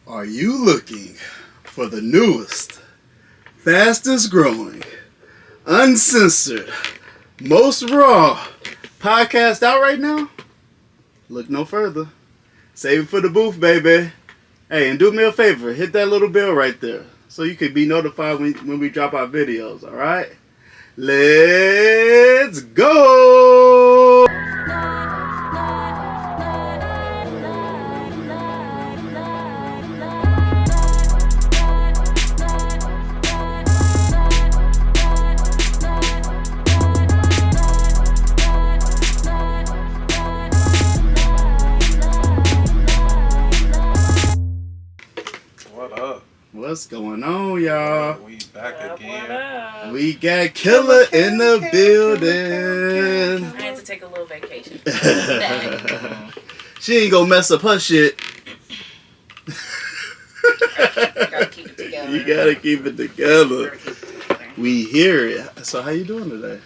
Are you looking for the newest, fastest growing, uncensored, most raw podcast out right now? Look no further. Save it for the booth, baby. Hey, and do me a favor. Hit that little bell right there so you can be notified when we drop our videos, all right? Let's go! What's going on, y'all? We back again. We got Killa in the building. I had to take a little vacation. She ain't gonna mess up her shit. Gotta keep it together. You gotta keep it together. We hear it. So how you doing today?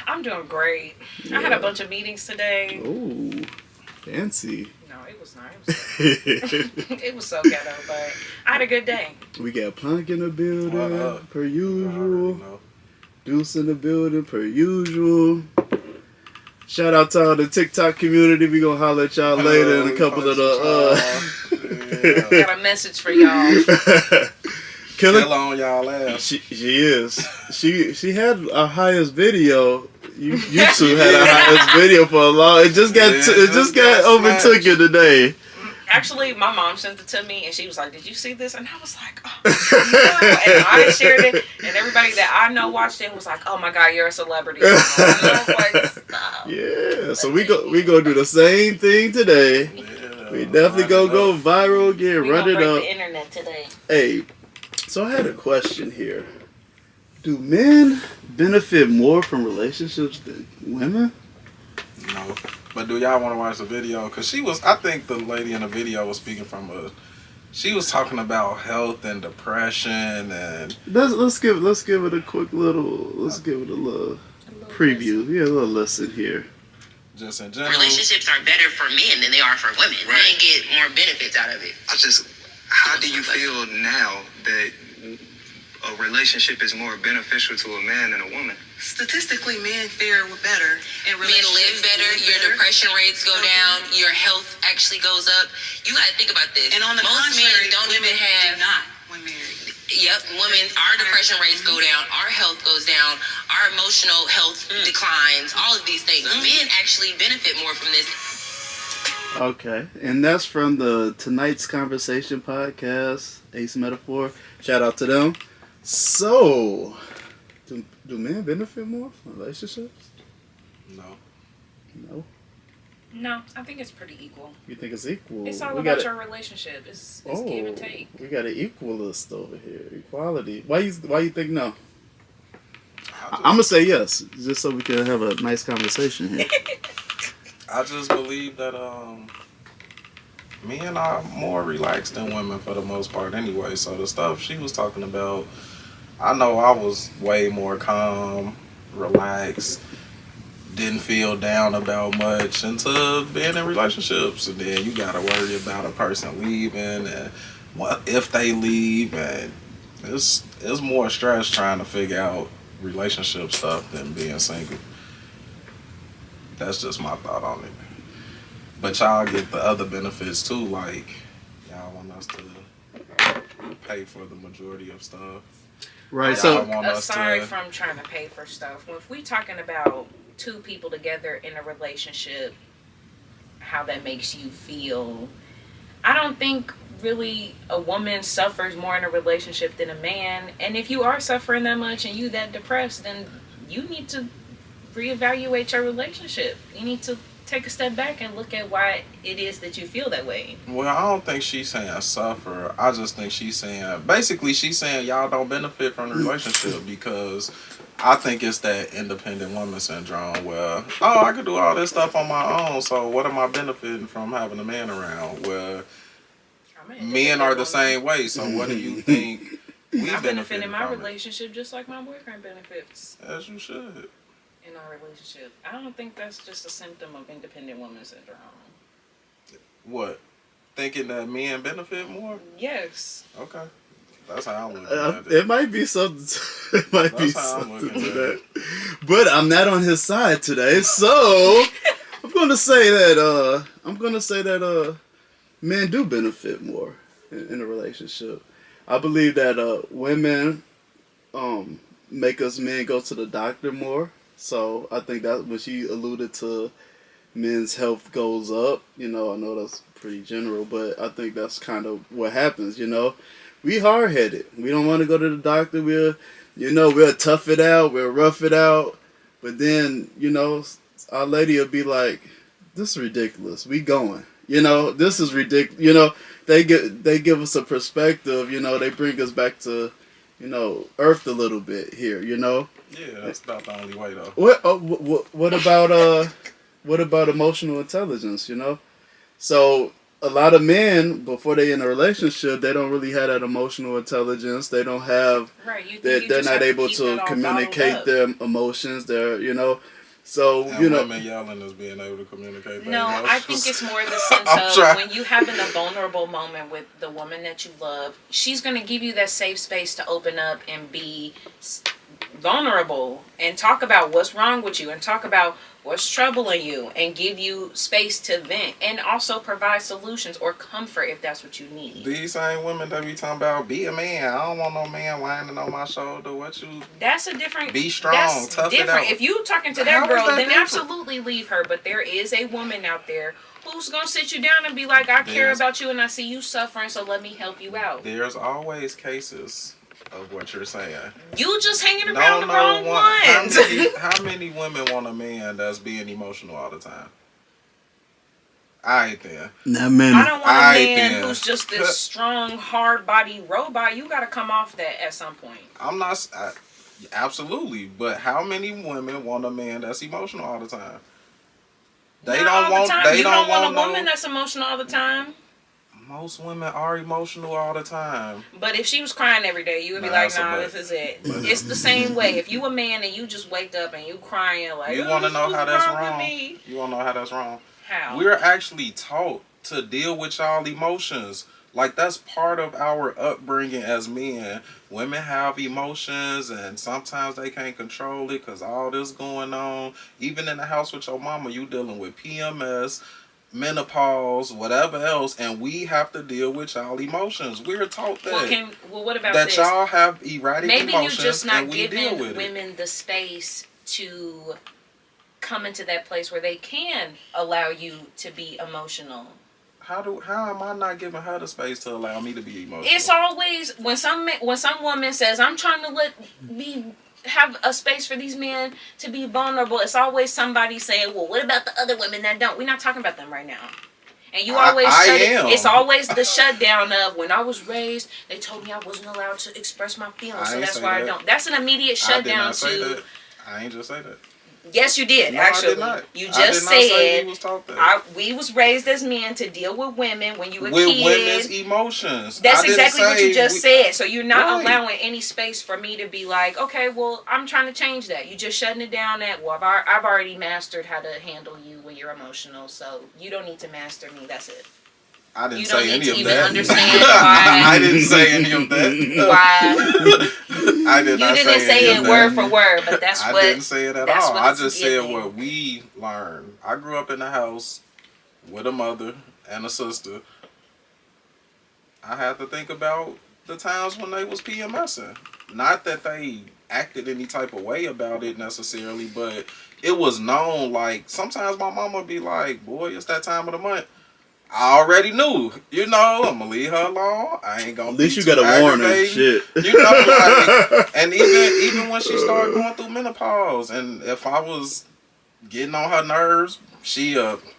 I'm doing great. I had a bunch of meetings today. Ooh, fancy. No, it was nice. It was so ghetto, but I had a good day. We got Punk in the building, per usual. Deuce in the building, per usual. Shout out to all the TikTok community. We gonna holler at y'all later in a couple of the. Got a message for y'all. Killa on y'all ass. She is. She had our highest video. You two had our highest video for a long. It just got overtook you today. Actually, my mom sent it to me, and she was like, "Did you see this?" And I was like, "Oh, no." And I shared it, and everybody that I know watched it and was like, "Oh my God, you're a celebrity." And I was like, "Stop." Yeah, so we go do the same thing today. Yeah, we definitely gonna go viral again. We run it break up. The internet today. Hey, so I had a question here. Do men benefit more from relationships than women? No. But do y'all want to watch the video? Because I think the lady in the video was speaking from she was talking about health and depression and. Let's give it a quick little, preview. Yeah, a little lesson here. Just in general. Relationships are better for men than they are for women. Right. Men get more benefits out of it. How do you feel now that a relationship is more beneficial to a man than a woman? Statistically, men fare better. And men live better. Your depression rates go down. Your health actually goes up. You got to think about this. And on the most men don't even have. Do not when married. Yep, women. Our depression rates go down. Our health goes down. Our emotional health declines. All of these things. Men actually benefit more from this. Okay, and that's from the Tonight's Conversation podcast, Ace Metaphor. Shout out to them. So, do men benefit more from relationships? No, I think it's pretty equal. You think it's equal? It's all about your relationship. It's give and take. We got an equalist over here. Equality. Why you think no? I'm gonna say yes, just so we can have a nice conversation here. I just believe that men are more relaxed than women for the most part anyway. So the stuff she was talking about, I know I was way more calm, relaxed, didn't feel down about much until being in relationships. And then you gotta worry about a person leaving and what if they leave, and it's more stress trying to figure out relationship stuff than being single. That's just my thought on it. But y'all get the other benefits too, like y'all want us to pay for the majority of stuff. Right. So aside from trying to pay for stuff, if we talking about two people together in a relationship, how that makes you feel, I don't think really a woman suffers more in a relationship than a man. And if you are suffering that much and you that depressed, then you need to reevaluate your relationship. You need to take a step back and look at why it is that you feel that way. Well, I don't think she's saying suffer. I just think she's saying y'all don't benefit from the relationship because I think it's that independent woman syndrome where, I could do all this stuff on my own, so what am I benefiting from having a man around? Where men are the same way, so what do you think I benefit in my relationship just like my boyfriend benefits. As you should. In our relationship. I don't think that's just a symptom of independent woman syndrome. What? thinking that men benefit more? Yes. Okay. That's how I'm looking at it. It might be something. It might be That's how I'm something looking to at that. But I'm not on his side today, so I'm gonna say that. Men do benefit more in a relationship. I believe that women make us men go to the doctor more. So I think that when she alluded to men's health goes up, I know that's pretty general, but I think that's kind of what happens, We hard headed. We don't want to go to the doctor. We'll tough it out, we'll rough it out. But then, our lady will be like, this is ridiculous. We going. This is ridiculous. They give us a perspective, they bring us back to, earth a little bit here, Yeah, that's about the only way though. What about emotional intelligence, So a lot of men, before they in a relationship, they don't really have that emotional intelligence. They don't have Right. they're not able to communicate their emotions. So and women yelling is being able to communicate. No, emotions. I think it's more the sense of when you having a vulnerable moment with the woman that you love, she's gonna give you that safe space to open up and be vulnerable and talk about what's wrong with you and talk about what's troubling you and give you space to vent and also provide solutions or comfort if that's what you need. These same women that we talking about, be a man. I don't want no man whining on my shoulder. That's a different. Be strong. That's tough different. it out. If you talking to that girl, then absolutely leave her. But there is a woman out there who's gonna sit you down and be like, I care about you and I see you suffering, so let me help you out. There's always cases of what you're saying. You just hanging around the wrong ones. How many women want a man that's being emotional all the time? I ain't there. Not many. I don't want a man who's just this strong, hard body robot. You gotta come off that at some point. I'm not. Absolutely, but how many women want a man that's emotional all the time? They Not don't all want. the time. They you don't want want a woman that's emotional all the time. Most women are emotional all the time. But if she was crying every day, you would be like, nah, this is it. It's the same way. If you a man and you just wake up and you crying like, you want to know how that's wrong? You want to know how that's wrong? How? We're actually taught to deal with y'all emotions. Like, that's part of our upbringing as men. Women have emotions and sometimes they can't control it because all this going on. Even in the house with your mama, you dealing with PMS, menopause, whatever else, and we have to deal with y'all emotions. We're taught that. Well, what about that this? y'all have erratic Maybe emotions, you're just not and we deal with women the space to come into that place where they can allow you to be emotional. How am I not giving her the space to allow me to be emotional? It's always when some woman says, "I'm trying to have a space for these men to be vulnerable," it's always somebody saying, well, what about the other women that don't? We're not talking about them right now. And you always it's always the shutdown of, when I was raised, they told me I wasn't allowed to express my feelings, so that's why I don't. That's an immediate shutdown to. I ain't just say that. Yes, you did. No, actually, I did not. You just said we was raised as men to deal with women when you were with kid. Women's emotions. That's exactly what you just said. So you're not allowing any space for me to be like, okay, well, I'm trying to change that. You're just shutting it down at, well, I've already mastered how to handle you when you're emotional, so you don't need to master me. That's it. I didn't say any of that. Understand why. I didn't say any of that. Why? I did not say any of that. You didn't say it word for word, but that's I what. I didn't say it at all. I just said what we learned. I grew up in a house with a mother and a sister. I had to think about the times when they was PMSing. Not that they acted any type of way about it necessarily, but it was known. Like, sometimes my mama would be like, boy, it's that time of the month. I already knew, I'm gonna leave her alone. I ain't gonna. At least you got a warning, shit. And even when she started going through menopause, and if I was getting on her nerves,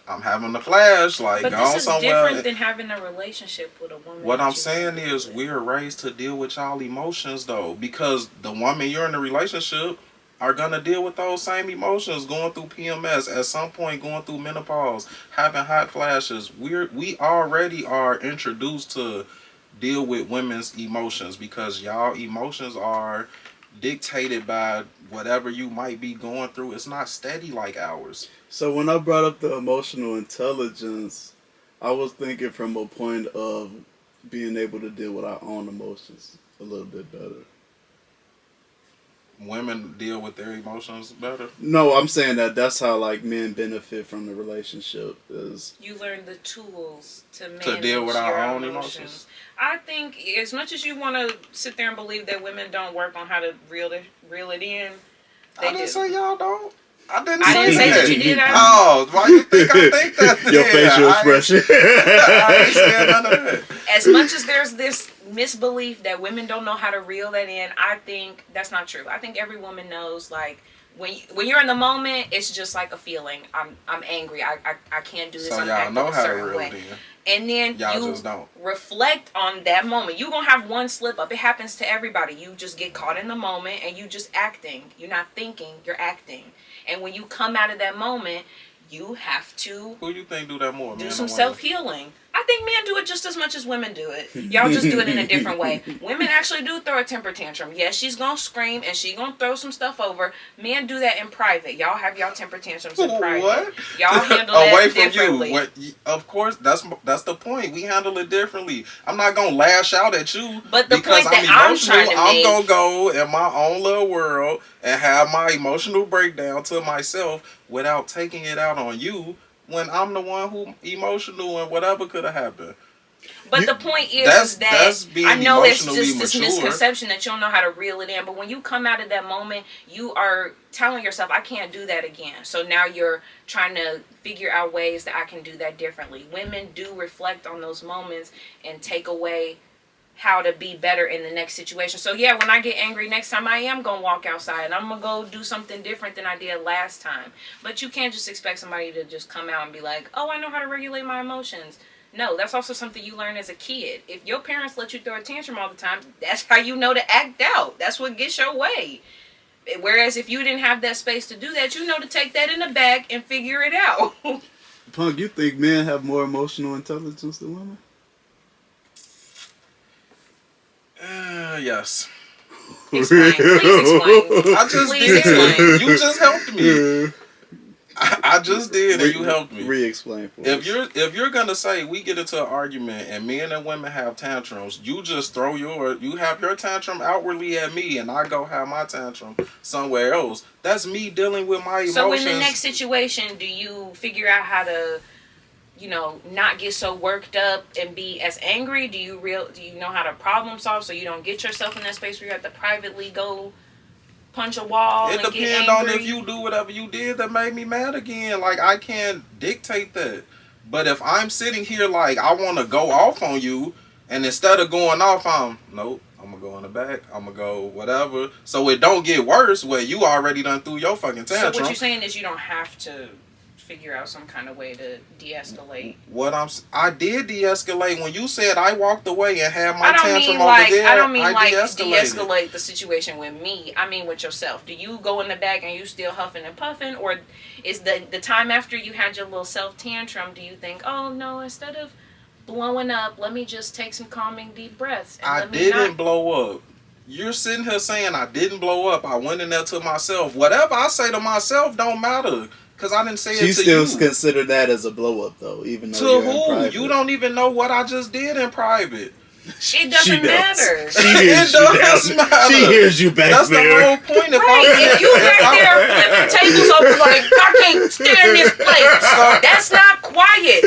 I'm having a flash, like, but gone this is somewhere. Different than having a relationship with a woman. What I'm saying is, we're raised to deal with y'all emotions, though, because the woman you're in a relationship are gonna deal with those same emotions, going through PMS, at some point going through menopause, having hot flashes. We already are introduced to deal with women's emotions because y'all emotions are dictated by whatever you might be going through. It's not steady like ours. So when I brought up the emotional intelligence, I was thinking from a point of being able to deal with our own emotions a little bit better. Women deal with their emotions better. No, I'm saying that's how like men benefit from the relationship is You learn the tools to manage To deal with your our own emotions. emotions. I think as much as you want to sit there and believe that women don't work on how to reel it in, they I didn't do. say y'all don't. I didn't I say didn't say that. that you did. Oh, why you think I think that? your facial I ain't- expression. I ain't saying none of that. As much as there's this misbelief that women don't know how to reel that in, I think that's not true. I think every woman knows, like, when you're in the moment, it's just like a feeling. I'm angry. I can't do this. So I'm y'all acting know a how to certain reel way. it in. And then Y'all you just don't. reflect on that moment. You're going to have one slip up. It happens to everybody. You just get caught in the moment and you just acting. You're not thinking, you're acting. And when you come out of that moment, you have to Who you think do that more? do men some or women? self-healing. I think men do it just as much as women do it. Y'all just do it in a different way. Women actually do throw a temper tantrum. Yes, she's gonna scream and she's gonna throw some stuff over. Men do that in private. Y'all have y'all temper tantrums in private. What? Y'all handle that Away from differently. you. What? Of course, that's the point. We handle it differently. I'm not gonna lash out at you, But the because point that I'm I'm emotional. trying to I'm make- gonna go in my own little world and have my emotional breakdown to myself without taking it out on you when I'm the one who emotional and whatever could have happened. But the point That's is that being I know it's emotionally just this mature. misconception that you don't know how to reel it in. But when you come out of that moment, you are telling yourself, I can't do that again. So now you're trying to figure out ways that I can do that differently. Women do reflect on those moments and take away how to be better in the next situation. So yeah, when I get angry next time, I am going to walk outside and I'm going to go do something different than I did last time. But you can't just expect somebody to just come out and be like, oh, I know how to regulate my emotions. No, that's also something you learn as a kid. If your parents let you throw a tantrum all the time, that's how you know to act out. That's what gets your way. Whereas if you didn't have that space to do that, you know to take that in the bag and figure it out. Punk, you think men have more emotional intelligence than women? Yes. Explain. Please explain. I just Please did. explain. You just helped me. I just did, and you helped me. Re-explain for If us. you're gonna say we get into an argument and men and women have tantrums, you just throw you have your tantrum outwardly at me, and I go have my tantrum somewhere else. That's me dealing with my emotions. So in the next situation, do you figure out how to, not get so worked up and be as angry? Do you know how to problem solve so you don't get yourself in that space where you have to privately go punch a wall It and get depends angry? on if you do whatever you did that made me mad again. Like, I can't dictate that. But if I'm sitting here like I want to go off on you, and instead of going off, nope, I'm gonna go in the back, I'm gonna go whatever, so it don't get worse where you already done threw your fucking tantrum. So what you're saying is you don't have to figure out some kind of way to de-escalate. I did de-escalate when you said I walked away and had my I don't tantrum mean over there. I don't mean like de-escalated. de-escalate the situation with me. I mean with yourself. Do you go in the back and you still huffing and puffing, or is the time after you had your little self tantrum? Do you think, oh no, instead of blowing up, let me just take some calming deep breaths? And I didn't blow up. You're sitting here saying I didn't blow up. I went in there to myself. Whatever I say to myself don't matter. Because I didn't say it to you. She still consider that as a blow up, though, even though to you're who? in private. You don't even know what I just did in private. It doesn't matter. She hears It you does down. matter. She hears you back That's there. the whole point. If you back there flipping tables over like, I can't stand this place, that's not quiet.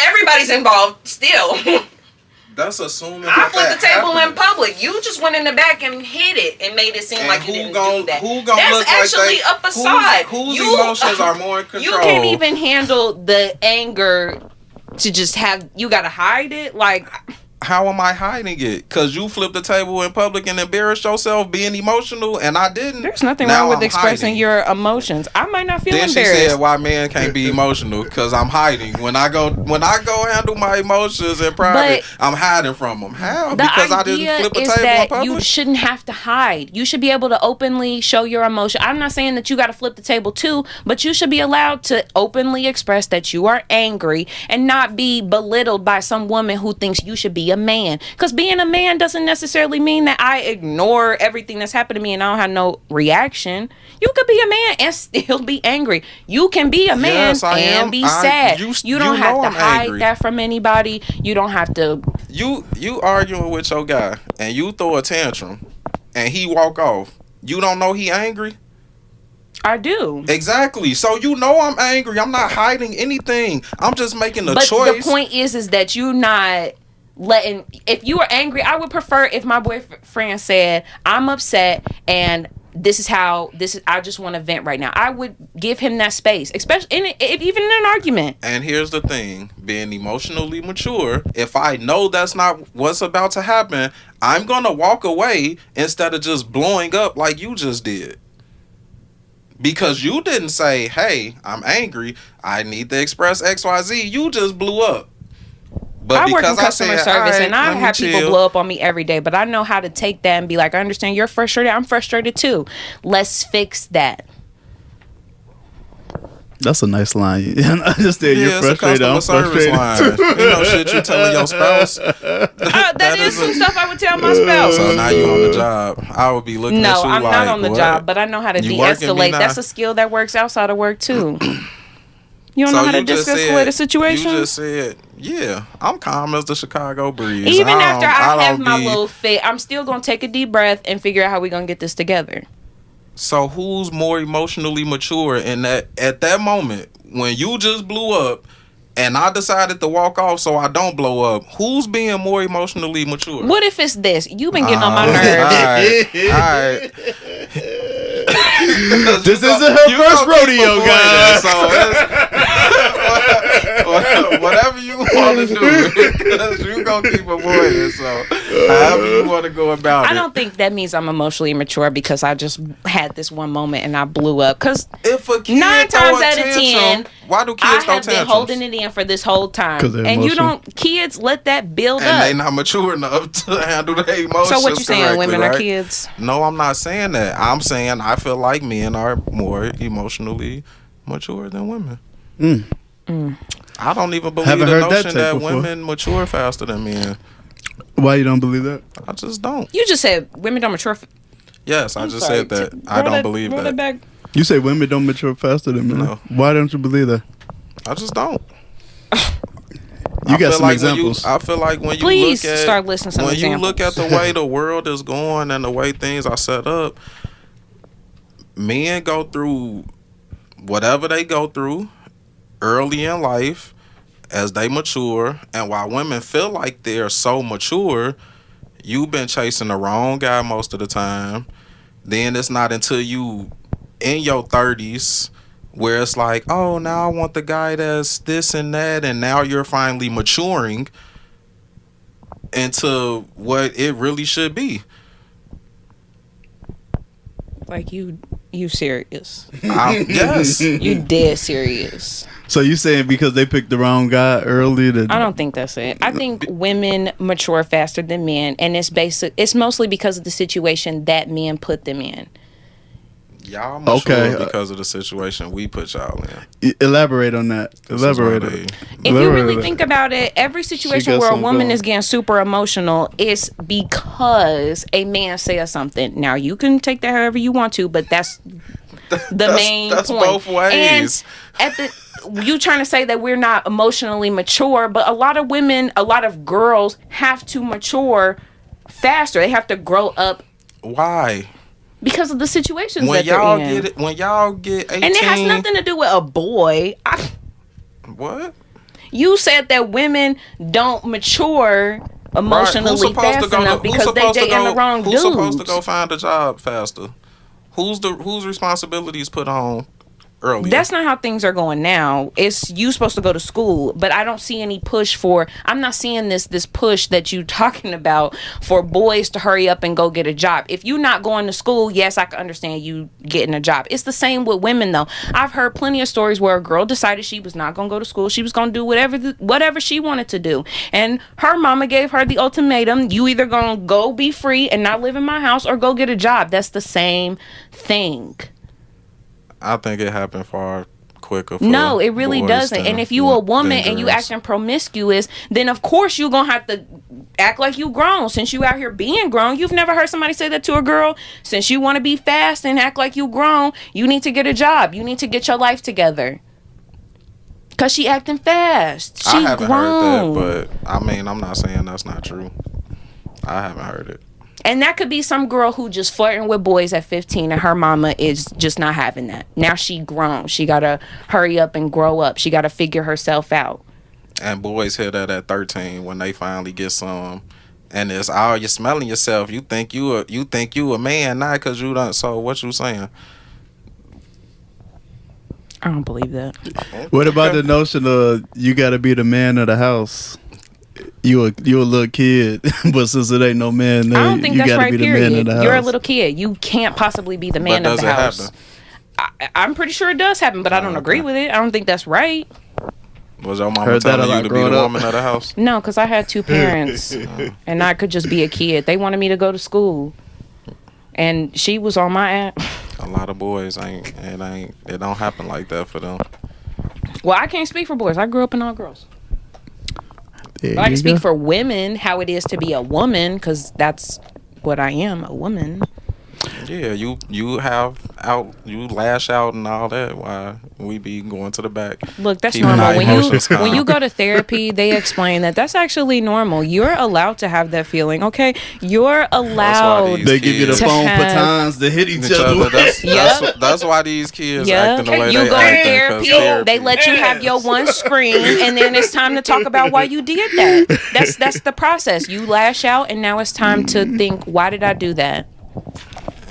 Everybody's involved still. That's assuming I flipped that the table happened. in public. You just went in the back and hit it and made it seem And like you who didn't gon- do that. who gon' That's look like actually they- a facade. Whose emotions are more in control? You can't even handle the anger to just have. You gotta hide it. Like, How am I hiding it? Because you flipped the table in public and embarrassed yourself being emotional, and I didn't. there's nothing Now wrong with I'm expressing hiding. your emotions. I might not feel Then she embarrassed. said, "Why men can't be emotional? Because I'm hiding. When I go handle my emotions in private, I'm hiding from them. How? The Because I idea didn't flip a is table in that public. you shouldn't have to hide. You should be able to openly show your emotion. I'm not saying that you got to flip the table too, but you should be allowed to openly express that you are angry and not be belittled by some woman who thinks you should be a man. Because being a man doesn't necessarily mean that I ignore everything that's happened to me and I don't have no reaction. You could be a man and still be angry. You can be a man and be sad. You don't have to hide that from anybody. You don't have to. You arguing with your guy and you throw a tantrum and he walk off. You don't know he angry? I do. Exactly. So you know I'm angry. I'm not hiding anything. I'm just making a choice. But the point is that you not letting. If you were angry, I would prefer if my boyfriend said, "I'm upset and this is how this is. I just want to vent right now." I would give him that space, especially if even in an argument. And here's the thing: being emotionally mature. If I know that's not what's about to happen, I'm gonna walk away instead of just blowing up like you just did. Because you didn't say, "Hey, I'm angry. I need to express XYZ." You just blew up. But I work in because customer service and I have people blow up on me every day, but I know how to take that and be like, I understand you're frustrated. I'm frustrated too. Let's fix that. That's a nice line. I understand you're frustrated. I'm frustrated. Line. You know shit you telling your spouse. That is some stuff I would tell my spouse. So now you on the job. I would be looking at you I'm like, not on the what? job, but I know how to de-escalate. That's a skill that works outside of work too. You don't know how to de-escalate a situation? You just said, yeah, I'm calm as the Chicago breeze. Even after I have my little fit, I'm still going to take a deep breath and figure out how we're going to get this together. So who's more emotionally mature in that at that moment when you just blew up and I decided to walk off so I don't blow up? Who's being more emotionally mature? What if it's this? You've been getting on my nerves. All right. This isn't her first rodeo, guys. So whatever you want to do, because you gonna keep avoiding. So however you want to go about it. I don't think that means I'm emotionally immature because I just had this one moment and I blew up. Because if a kid 9 times out of 10, why do kids I throw have been tantrums? holding it in for this whole time, and you don't. Kids let that build up, and they not mature enough to handle their emotions. So what you saying? Women right? are kids? No, I'm not saying that. I'm saying I feel like men are more emotionally mature than women. I don't even believe the notion that women mature faster than men. Why you don't believe that? I just don't. You just said women don't mature. Yes, I just said that. I don't believe that. Back. You say women don't mature faster than men. No. Why don't you believe that? I just don't. You got some examples. I feel like when you Please look at, start listing some examples. When you look at the way the world is going and the way things are set up, men go through whatever they go through early in life as they mature, and while women feel like they're so mature, you've been chasing the wrong guy most of the time. Then it's not until you in your 30s where it's like, oh, now I want the guy that's this and that, and now you're finally maturing into what it really should be. Like you serious? Yes. You dead serious? So you saying because they picked the wrong guy early? I don't think that's it. I think women mature faster than men, and it's mostly because of the situation that men put them in. Y'all mature because of the situation we put y'all in. Elaborate on that. Elaborate. If you really think about it, every situation where a woman is getting super emotional is because a man says something. Now you can take that however you want to, but that's the main point. That's both ways. And you trying to say that we're not emotionally mature, but a lot of women, a lot of girls have to mature faster. They have to grow up. Why? Because of the situations when that they're in. When y'all get 18, and it has nothing to do with a boy. What? You said that women don't mature emotionally fast enough because they dating the wrong dudes. Who's supposed to go find a job faster? Whose responsibilities put on earlier? That's not how things are going now. It's you supposed to go to school, but I don't see any push for. I'm not seeing this push that you talking about for boys to hurry up and go get a job. If you're not going to school, yes, I can understand you getting a job. It's the same with women though. I've heard plenty of stories where a girl decided she was not going to go to school. She was going to do whatever she wanted to do, and her mama gave her the ultimatum: you either going to go be free and not live in my house, or go get a job. That's the same thing. I think it happened far quicker. For no, it really boys doesn't. And if you a woman and you acting promiscuous, then of course you're gonna have to act like you grown. Since you out here being grown, you've never heard somebody say that to a girl. Since you want to be fast and act like you grown, you need to get a job. You need to get your life together. Cause she acting fast. She I haven't grown. heard that, but I mean, I'm not saying that's not true. I haven't heard it. And that could be some girl who just flirting with boys at 15 and her mama is just not having that. Now she grown. She got to hurry up and grow up. She got to figure herself out. And boys hear that at 13 when they finally get some. And it's all you're smelling yourself. You think you a man, not because you don't. So what you saying? I don't believe that. What about the notion of you got to be the man of the house? You a little kid, but since it ain't no man there, I don't think you that's gotta right, be the man of period. the house. You're a little kid. You can't possibly be the man But of the does it house. happen? I'm pretty sure it does happen, but I don't agree with it. I don't think that's right. Was your mama Heard that a telling lot you to be growing the up. woman of the house? No, because I had two parents and I could just be a kid. They wanted me to go to school. And she was on my ass. A lot of boys it don't happen like that for them. Well, I can't speak for boys. I grew up in all girls. There But I can you speak go. for women, how it is to be a woman, because that's what I am, a woman. Yeah, you lash out and all that. Why we be going to the back? Look, that's Keeping normal. our emotions calm. When you go to therapy, they explain that that's actually normal. You're allowed to have that feeling, okay? You're allowed. these They give you the kids- phone have- batons to hit each Each other. other. with. That's why these kids Yeah, acting the way you they go to acting. 'Cause therapy. They let you have your one scream, and then it's time to talk about why you did that. That's the process. You lash out, and now it's time to think, why did I do that?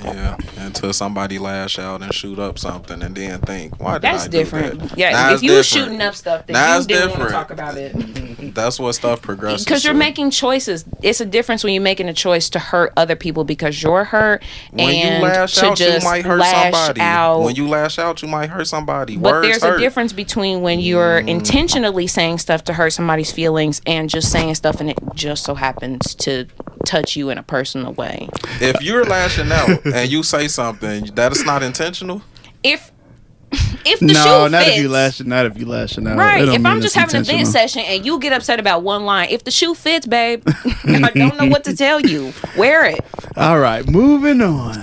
Yeah, until somebody lash out and shoot up something, and then think, why did That's I different. do that? Yeah, Now if it's you were different. shooting up stuff, then Now you it's didn't want to different. talk about it. That's what stuff progresses. Because you're to. making choices. It's a difference when you're making a choice to hurt other people because you're hurt, When and you lash to out, you just might hurt lash somebody. out. When you lash out, you might hurt somebody. But Words there's hurt. a difference between when you're intentionally saying stuff to hurt somebody's feelings and just saying stuff and it just so happens to touch you in a personal way. If you're lashing out and you say something that is not intentional, If the No, shoe not fits, if you lashing out. If you lashing out, right. It don't If mean I'm it's just having a vent intentional. session and you get upset about one line, if the shoe fits, babe, I don't know what to tell you. Wear it. All right, moving on.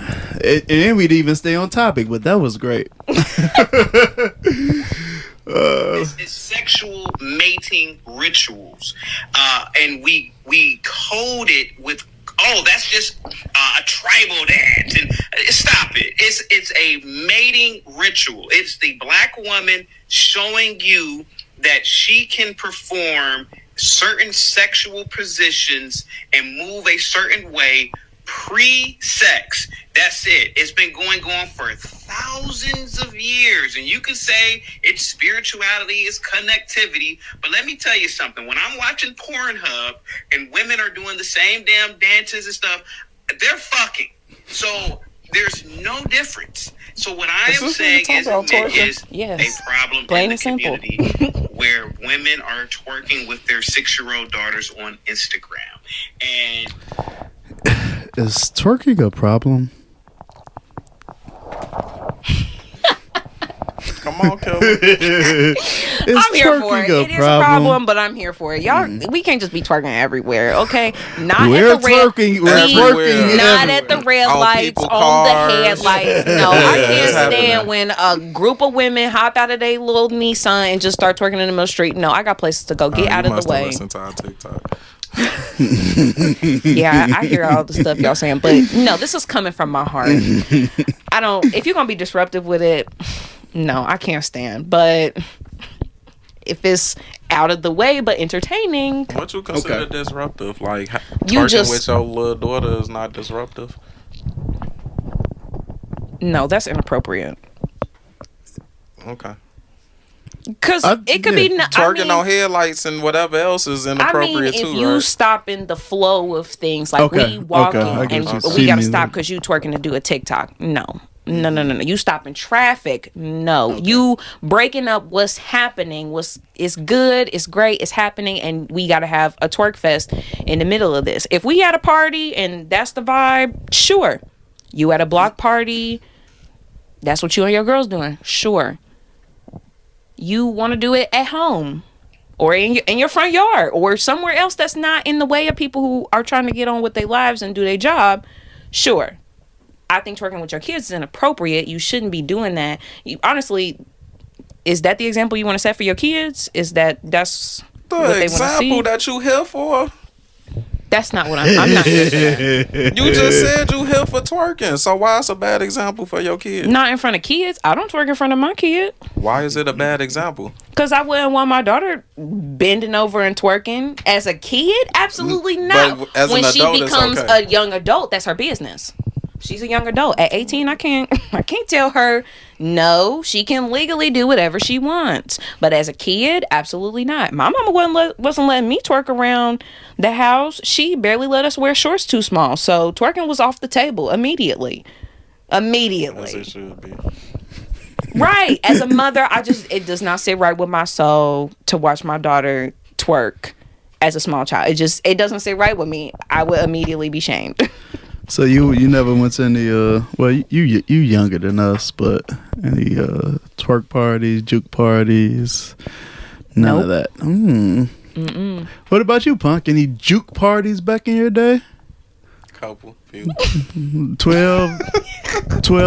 And we'd even stay on topic, but that was great. It's sexual mating rituals, and we code it with, oh, that's just a tribal dance, and stop it. It's a mating ritual. It's the black woman showing you that she can perform certain sexual positions and move a certain way pre-sex. That's it. It's been going on for thousands of years, and you can say it's spirituality, it's connectivity, but let me tell you something. When I'm watching Pornhub and women are doing the same damn dances and stuff, they're fucking. So there's no difference. So what I am saying is there is Yes. a problem Plain in the and simple. community where women are twerking with their 6-year-old daughters on Instagram. And Is twerking a problem? come on, Killa. I'm here for it. It is a problem, but I'm here for it. Y'all, we can't just be twerking everywhere, okay? Not We're at the red. twerking. We're Everywhere. twerking. Not at the red On lights, people's on the cars. headlights. No, I Yeah, can't it's stand happening. when a group of women hop out of their little Nissan and just start twerking in the middle of the street. No, I got places to go. Get out You of must the have way. listened to our TikTok. Yeah, I hear all the stuff y'all saying, but no, this is coming from my heart. I don't. If you're gonna be disruptive with it, no, I can't stand. But if it's out of the way but entertaining, What you consider Okay. disruptive? Like You twerking just- with your little daughter is not disruptive. no, that's inappropriate. Okay. Because it could yeah. be Twerking on headlights and whatever else is inappropriate if too, you right? stop in the flow of things, like Okay, we walking okay, I get and what you we gotta mean. stop because you twerking to do a TikTok. No. You stop in traffic. No. You breaking up what's happening. It's good, it's great, it's happening, and we gotta have a twerk fest in the middle of this. If we had a party and that's the vibe, sure. You at a block party, that's what you and your girls doing, sure. you want to do it at home or in your front yard or somewhere else that's not in the way of people who are trying to get on with their lives and do their job, sure. I think twerking with your kids is inappropriate. You shouldn't be doing that. Honestly, is that the example you want to set for your kids? Is that's the what they example that you here for? That's not what I'm not here for that. You just said you here for twerking, so why is a bad example for your kid? Not in front of kids. I don't twerk in front of my kid. Why is it a bad example? Because I wouldn't want my daughter bending over and twerking as a kid. Absolutely not. But as when an she adult, becomes it's okay. a young adult, that's her business. She's a young adult. At 18, I can't tell her no. She can legally do whatever she wants. But as a kid, absolutely not. My mama wasn't letting me twerk around the house. She barely let us wear shorts too small. So twerking was off the table immediately. As it should be. Right. As a mother, it does not sit right with my soul to watch my daughter twerk as a small child. It doesn't sit right with me. I would immediately be shamed. So you never went to any well you younger than us, but any twerk parties, juke parties, none of that. What about you, Punk? Any juke parties back in your day? Couple, few. 12,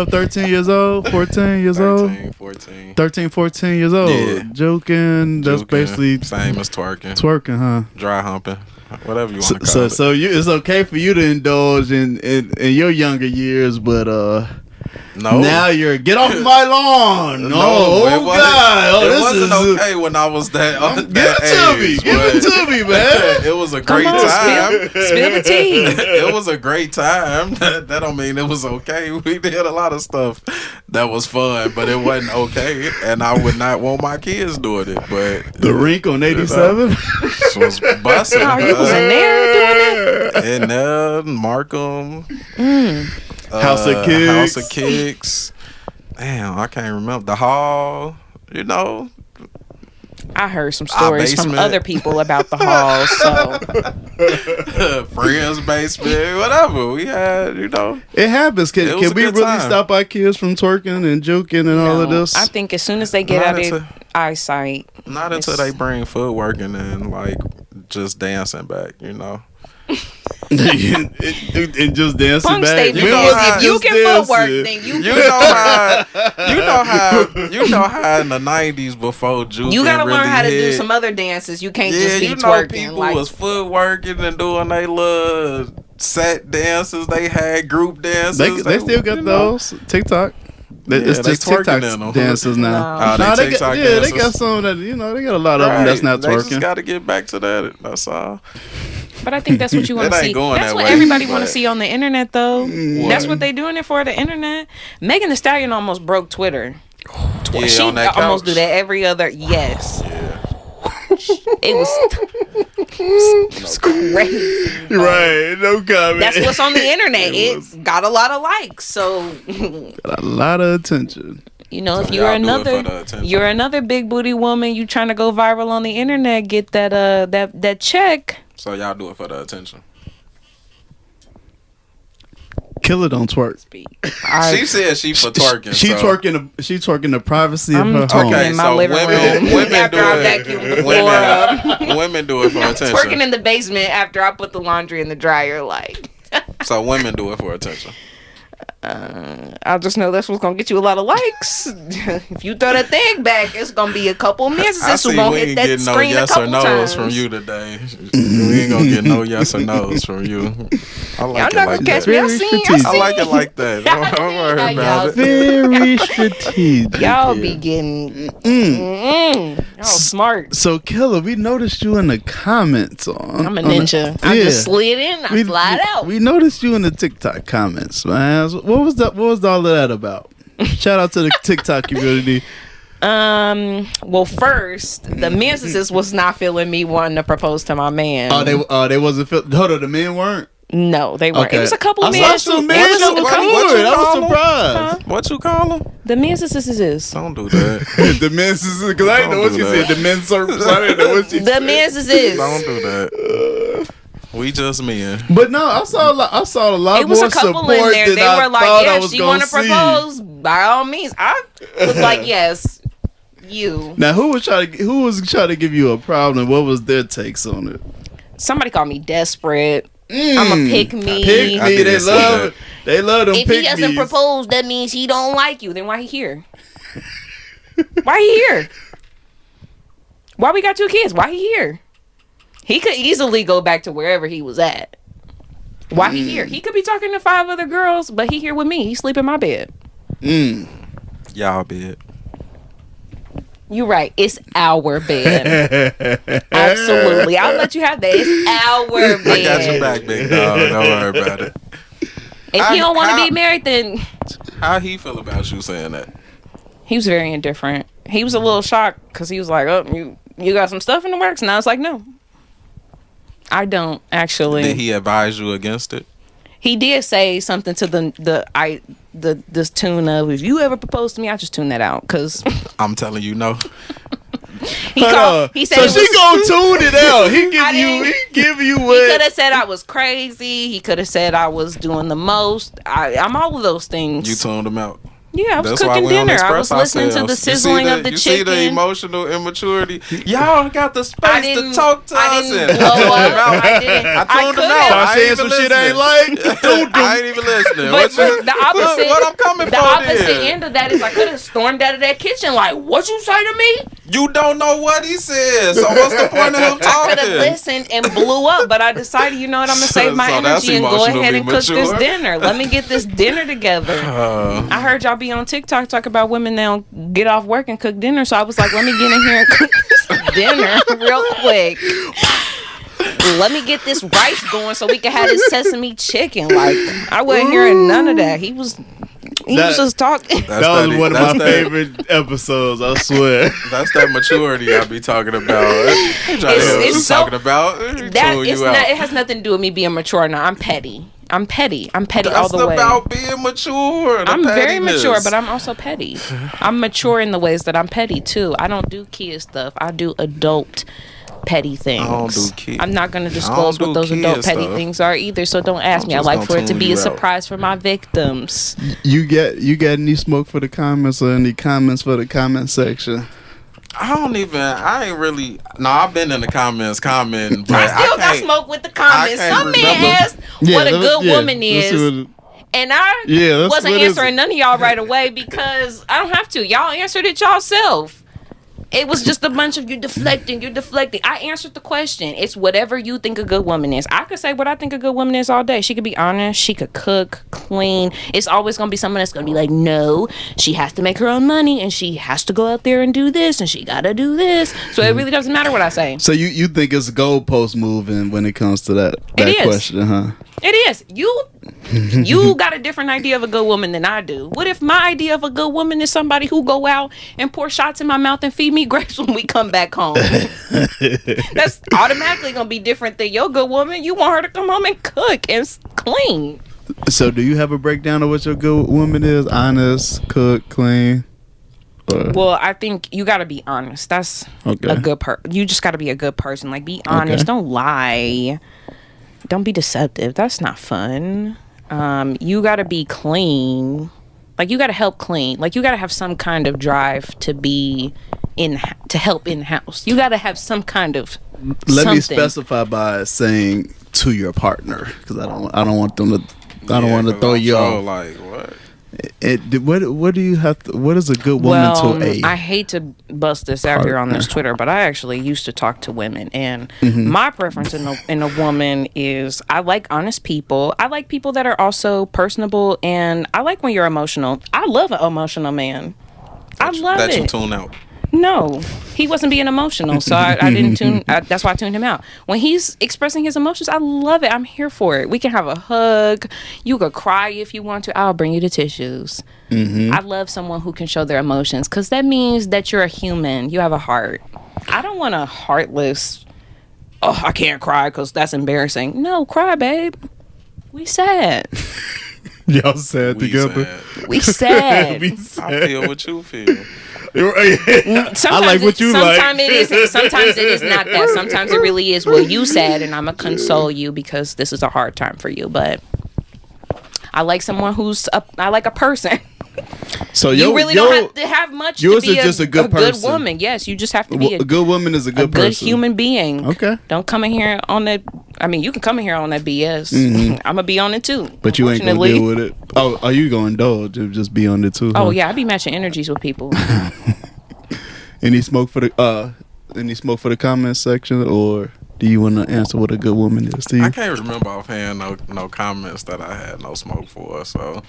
13 years old, 14 years 14. 13, 14 years old. Yeah. Joking. That's basically same as twerking. Twerking, huh? Dry humping. Whatever you want to call it. So it's okay for you to indulge in your younger years, but no. Now you're get off my lawn. No, it wasn't is okay when I was that Give it to me, man. It was a great time. Spill the tea. It was a great time. That don't mean it was okay. We did a lot of stuff that was fun, but it wasn't okay. And I would not want my kids doing it. But the rink on 87 was busting. Oh, you was in there doing it? In there, Markham. House of Kicks. Damn, I can't remember. The Hall, you know. I heard some stories from other people about the Hall, so. Friends' basement, whatever. We had, you know. It happens. Can we really time. stop our kids from twerking and joking and all of this? I think as soon as they get out of their eyesight. Not until they bring footwork and then, like, just dancing back, you know. and just dancing Punk back. statement if you can footwork, then you know how in the 90s before juke, you gotta really learn how to do hit. some other dances. You can't just be you know twerking. People like, was footworking and doing they little set dances. They had group dances. They still got those TikTok. It's just TikTok dances now. They got some that they got a lot of them that's not They twerking. just got to get back to that. That's all. but I think that's what you want to see. That's what everybody want to see on the internet, though. That's what they doing it for, the internet. Megan Thee Stallion almost broke Twitter. She on that almost couch. do that every other. Yes. Yeah. It was crazy. Right, no comment. That's what's on the internet. It got a lot of likes, so got a lot of attention. You know, So if you're another big booty woman, you trying to go viral on the internet, get that check. So y'all do it for the attention. Killa don't twerk. She said she for twerking. She twerking the privacy of her home. Okay, in my living room. Women after do I it. vacuum the floor up. Women do it for attention. Twerking in the basement after I put the laundry in the dryer. Like. So women do it for attention. I just know that's what's gonna get you a lot of likes. If you throw that thing back, it's gonna be a couple misses who gonna hit that screen a couple times. No yes or no's from you today. We ain't gonna get no yes or no's from you. I like Y'all not gonna catch me. I like it like that. Don't worry about it. Very strategic. Y'all be getting y'all smart. So Killa, we noticed you in the comments on. I'm a ninja. I just slid in. I slide out. We noticed you in the TikTok comments, man. What was all of that about? Shout out to the TikTok community. Well, first, the missus was not feeling me wanting to propose to my man. They wasn't feeling. Hold on, the men weren't. No, they weren't. Okay. It was a couple of men. I saw some men that was good. I was surprised. What you call them? The missus is. Don't do that. The missus, because I didn't know what she said. The men's circles. I didn't know what she said. The missus is. Don't do that. We just men. But no, I saw a lot it was more a couple support in there. than They I were like, thought I yeah, was she gonna want to see. propose, by all means. I was like, yes. You. Now, who was trying to give you a problem? What was their takes on it? Somebody called me desperate. I'm a pick me. Pick me. They love it. They love them. If he doesn't propose, that means he don't like you. Then why he here? Why he here? Why we got 2 kids? Why he here? He could easily go back to wherever he was at. Why he here? He could be talking to 5 other girls, but he here with me. He sleep in my bed. Y'all bed. You right. It's our bed. Absolutely. I'll let you have that. It's our bed. I got your back, big dog. Don't worry about it. If he don't want to be married, then... How he feel about you saying that? He was very indifferent. He was a little shocked because he was like, oh, you got some stuff in the works? And I was like, no. I don't, actually. Did he advise you against it? He did say something to this tune of, if you ever propose to me, I just tune that out because I'm telling you no. He said so she gonna tune it out. He give you what he could have said. I was crazy. He could have said I was doing the most. I'm all of those things. You tuned him out. Yeah, I was cooking dinner. I was listening to the sizzling of the chicken. You see the emotional immaturity? Y'all got the space to talk to us. I didn't blow up. I didn't. I tuned him out. I saying some shit I ain't like. I ain't even listening. But the opposite, what I'm coming for? The opposite end of that is I could have stormed out of that kitchen like, "What you say to me?" You don't know what he said. So what's the point of him talking? I could have listened and blew up, but I decided, you know what, I'm gonna save my energy and go ahead and cook this dinner. Let me get this dinner together. I heard y'all be on TikTok talk about women now get off work and cook dinner, so I was like, let me get in here and cook this dinner real quick. Let me get this rice going so we can have this sesame chicken. Like, I wasn't hearing none of that. He was just talking. That was one of my favorite episodes, I swear. That's that maturity I be talking about. It's talking about. It has nothing to do with me being mature now. I'm petty. I'm petty all the way. That's about being mature. I'm very mature, but I'm also petty. I'm mature in the ways that I'm petty too. I don't do kid stuff. I do adult petty things. I don't do kids. I'm not going to disclose what those adult petty things are either, so don't ask me. I like for it to be a surprise for my victims. You got any smoke for the comments or any comments for the comment section? I ain't really. No, I've been in the comments commenting, but I still got smoke with the comments. Some man asked what a good woman is. And I wasn't answering none of y'all right away because I don't have to. Y'all answered it yourself. It was just a bunch of you're deflecting. I answered the question. It's whatever you think a good woman is. I could say what I think a good woman is all day. She could be honest. She could cook, clean. It's always going to be someone that's going to be like, no, she has to make her own money and she has to go out there and do this and she got to do this. So it really doesn't matter what I say. So you think it's goalpost moving when it comes to that question, huh? It is. You got a different idea of a good woman than I do. What if my idea of a good woman is somebody who go out and pour shots in my mouth and feed me grapes when we come back home? That's automatically gonna be different than your good woman. You want her to come home and cook and clean. So do you have a breakdown of what your good woman is? Honest, cook, clean? Well, I think you got to be honest. That's a good you just got to be a good person. Like, be honest. Don't lie. Don't be deceptive. That's not fun. You got to be clean. Like, you got to help clean. Like, you got to have some kind of drive to be to help in house. You got to have some kind of Let me specify by saying to your partner, because I don't want them to. I don't want to throw you off. Like, what? What do you have to, what is a good woman to a I hate to bust this out here on this Twitter, but I actually used to talk to women, and my preference in a woman is I like honest people. I like people that are also personable, and I like when you're emotional. I love an emotional man. I love it. That you tune out. No, he wasn't being emotional, so I didn't tune. That's why I tuned him out. When he's expressing his emotions, I love it. I'm here for it. We can have a hug. You could cry if you want to. I'll bring you the tissues. I love someone who can show their emotions, because that means that you're a human. You have a heart. I don't want a heartless, oh, I can't cry because that's embarrassing. No, cry, babe. We sad. Y'all sad together? Sad. We sad. I feel what you feel. Sometimes I like what you like. Sometimes it is not that. Sometimes it really is, well, you sad and I'm going to console you because this is a hard time for you. But I like someone I like a person. So you really don't have to have much to yours be is just a good person. woman. Yes, you just have to be a good woman is a good good person. human being. Okay. Don't come in here on that. I mean, you can come in here on that BS. I'm gonna be on it too. But you ain't gonna deal with it. Oh, are you gonna indulge and just be on it too? Oh huh? yeah, I be matching energies with people. Any smoke for the comment section, or do you want to answer what a good woman is to you? I can't remember offhand no comments that I had no smoke for. So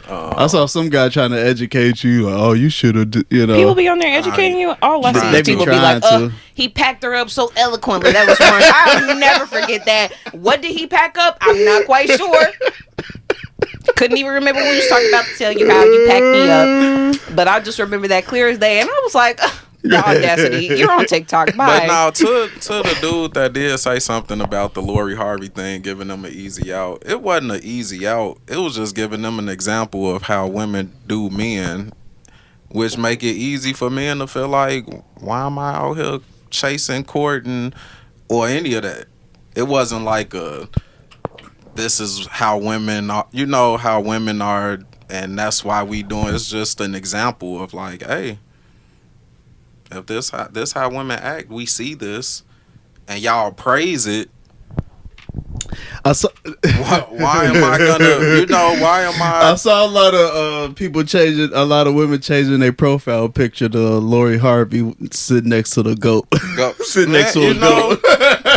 I saw some guy trying to educate you. Like, oh, you should have. People be on there educating you. All I see They is be people be trying like, to. he packed her up so eloquently. That was one. I'll never forget that. What did he pack up? I'm not quite sure. Couldn't even remember what we was talking about to tell you how you packed me up. But I just remember that clear as day. And I was like, the audacity. You're on TikTok. Bye. But now to the dude that did say something about the Lori Harvey thing, giving them an easy out. It wasn't an easy out. It was just giving them an example of how women do men, which make it easy for men to feel like, why am I out here chasing, courting, or any of that? It wasn't like this is how women are, how women are, and that's why we doing. It's just an example of like, hey, if this how women act, we see this, and y'all praise it. I saw. Why am I gonna? Why am I? I saw a lot of a lot of women changing their profile picture to Lori Harvey sitting next to the goat. Sitting next to a goat.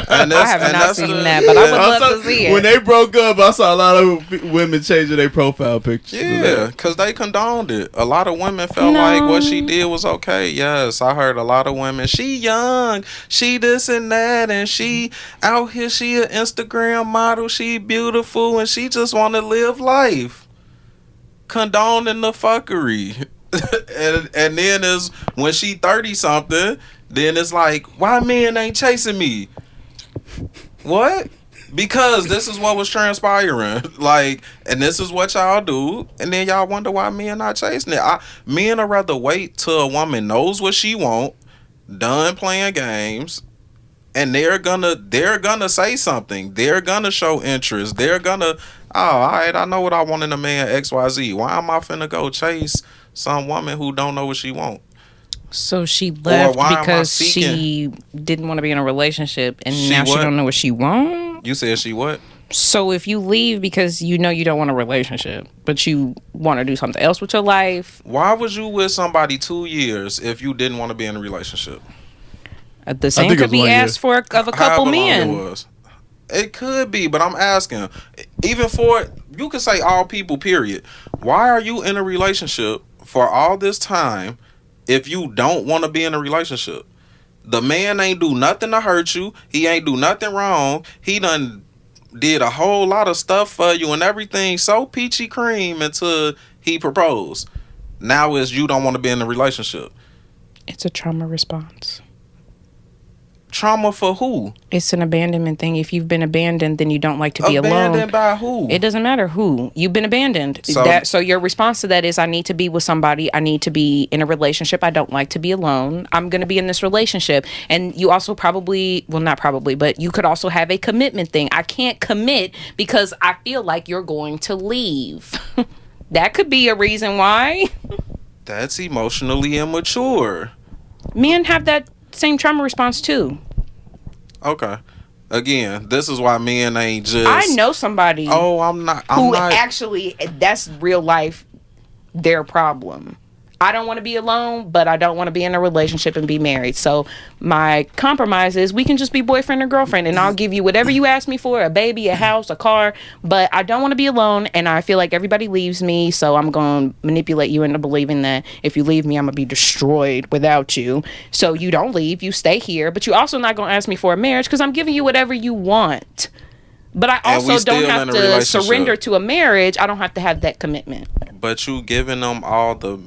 I have not seen that, but I would love to see it. When they broke up, I saw a lot of women changing their profile pictures. Yeah, because they condoned it. A lot of women felt like what she did was okay. Yes, I heard a lot of women. She young, she this and that, and she out here. She an Instagram model. She beautiful, and she just want to live life. Condoning the fuckery, and then is when she 30 something. Then it's like, why men ain't chasing me? What? Because this is what was transpiring. Like, and this is what y'all do. And then y'all wonder why men not chasing it. Men would rather wait till a woman knows what she want, done playing games, and they're gonna say something. They're gonna show interest. They're gonna, all right, I know what I want in a man, XYZ. Why am I finna go chase some woman who don't know what she want? So she left because she didn't want to be in a relationship, and now she don't know what she wants? You said she what? So if you leave because you know you don't want a relationship, but you want to do something else with your life. Why was you with somebody 2 years if you didn't want to be in a relationship? The same could be asked for of a couple men. It could be, but I'm asking, even for, you could say all people, period. Why are you in a relationship for all this time if you don't want to be in a relationship? The man ain't do nothing to hurt you. He ain't do nothing wrong. He done did a whole lot of stuff for you and everything so peachy cream until he proposed. Now is you don't want to be in a relationship. It's a trauma response. Trauma for who? It's an abandonment thing. If you've been abandoned, then you don't like to be alone. Abandoned by who? It doesn't matter who. You've been abandoned. So your response to that is, I need to be with somebody. I need to be in a relationship. I don't like to be alone. I'm going to be in this relationship. And you also probably, well, not probably, but you could also have a commitment thing. I can't commit because I feel like you're going to leave. That could be a reason why. That's emotionally immature. Men have that same trauma response too. Okay. Again, this is why men ain't just. I know somebody. Oh, I'm not. Actually, that's real life. Their problem. I don't want to be alone, but I don't want to be in a relationship and be married. So my compromise is we can just be boyfriend or girlfriend, and I'll give you whatever you ask me for, a baby, a house, a car, but I don't want to be alone, and I feel like everybody leaves me, so I'm going to manipulate you into believing that if you leave me, I'm going to be destroyed without you. So you don't leave, you stay here, but you're also not going to ask me for a marriage because I'm giving you whatever you want. But I also don't have to surrender to a marriage. I don't have to have that commitment. But you giving them all the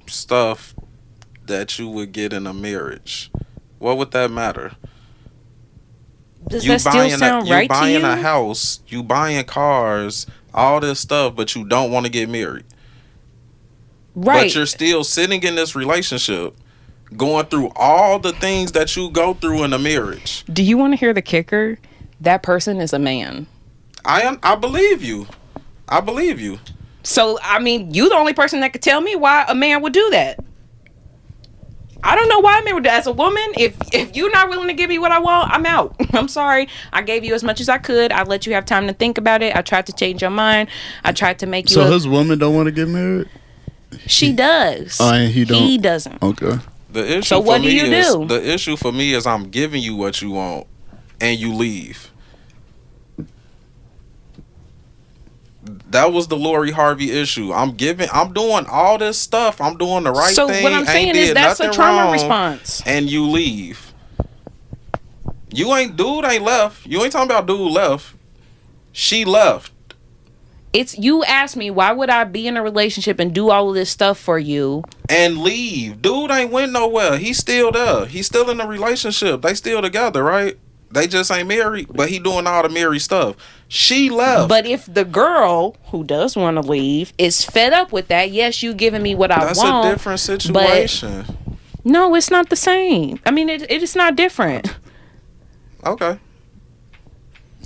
stuff that you would get in a marriage. What would that matter? Does that still sound right to you? You buying a house, you buying cars, all this stuff, but you don't want to get married. Right. But you're still sitting in this relationship, going through all the things that you go through in a marriage. Do you want to hear the kicker? That person is a man. I believe you. I believe you. So, I mean, you the only person that could tell me why a man would do that. I don't know why a man would do that. As a woman, if you're not willing to give me what I want, I'm out. I'm sorry. I gave you as much as I could. I let you have time to think about it. I tried to change your mind. I tried to make you... So his woman don't want to get married? She does. And he don't? He doesn't. Okay. The issue So what for do me you is, do? The issue for me is I'm giving you what you want and you leave. That was the Lori Harvey issue. I'm doing all this stuff. I'm doing the right thing. So what I'm saying is that's a trauma response. And you leave. Dude ain't left. You ain't talking about dude left. She left. It's, you asked me, why would I be in a relationship and do all of this stuff for you and leave? Dude ain't went nowhere. He's still there. He's still in a relationship. They still together, right? They just ain't married, but he doing all the married stuff. She left. But if the girl who does want to leave is fed up with that, yes, you giving me what I want. That's a different situation. No, it's not the same. I mean, it is not different. Okay.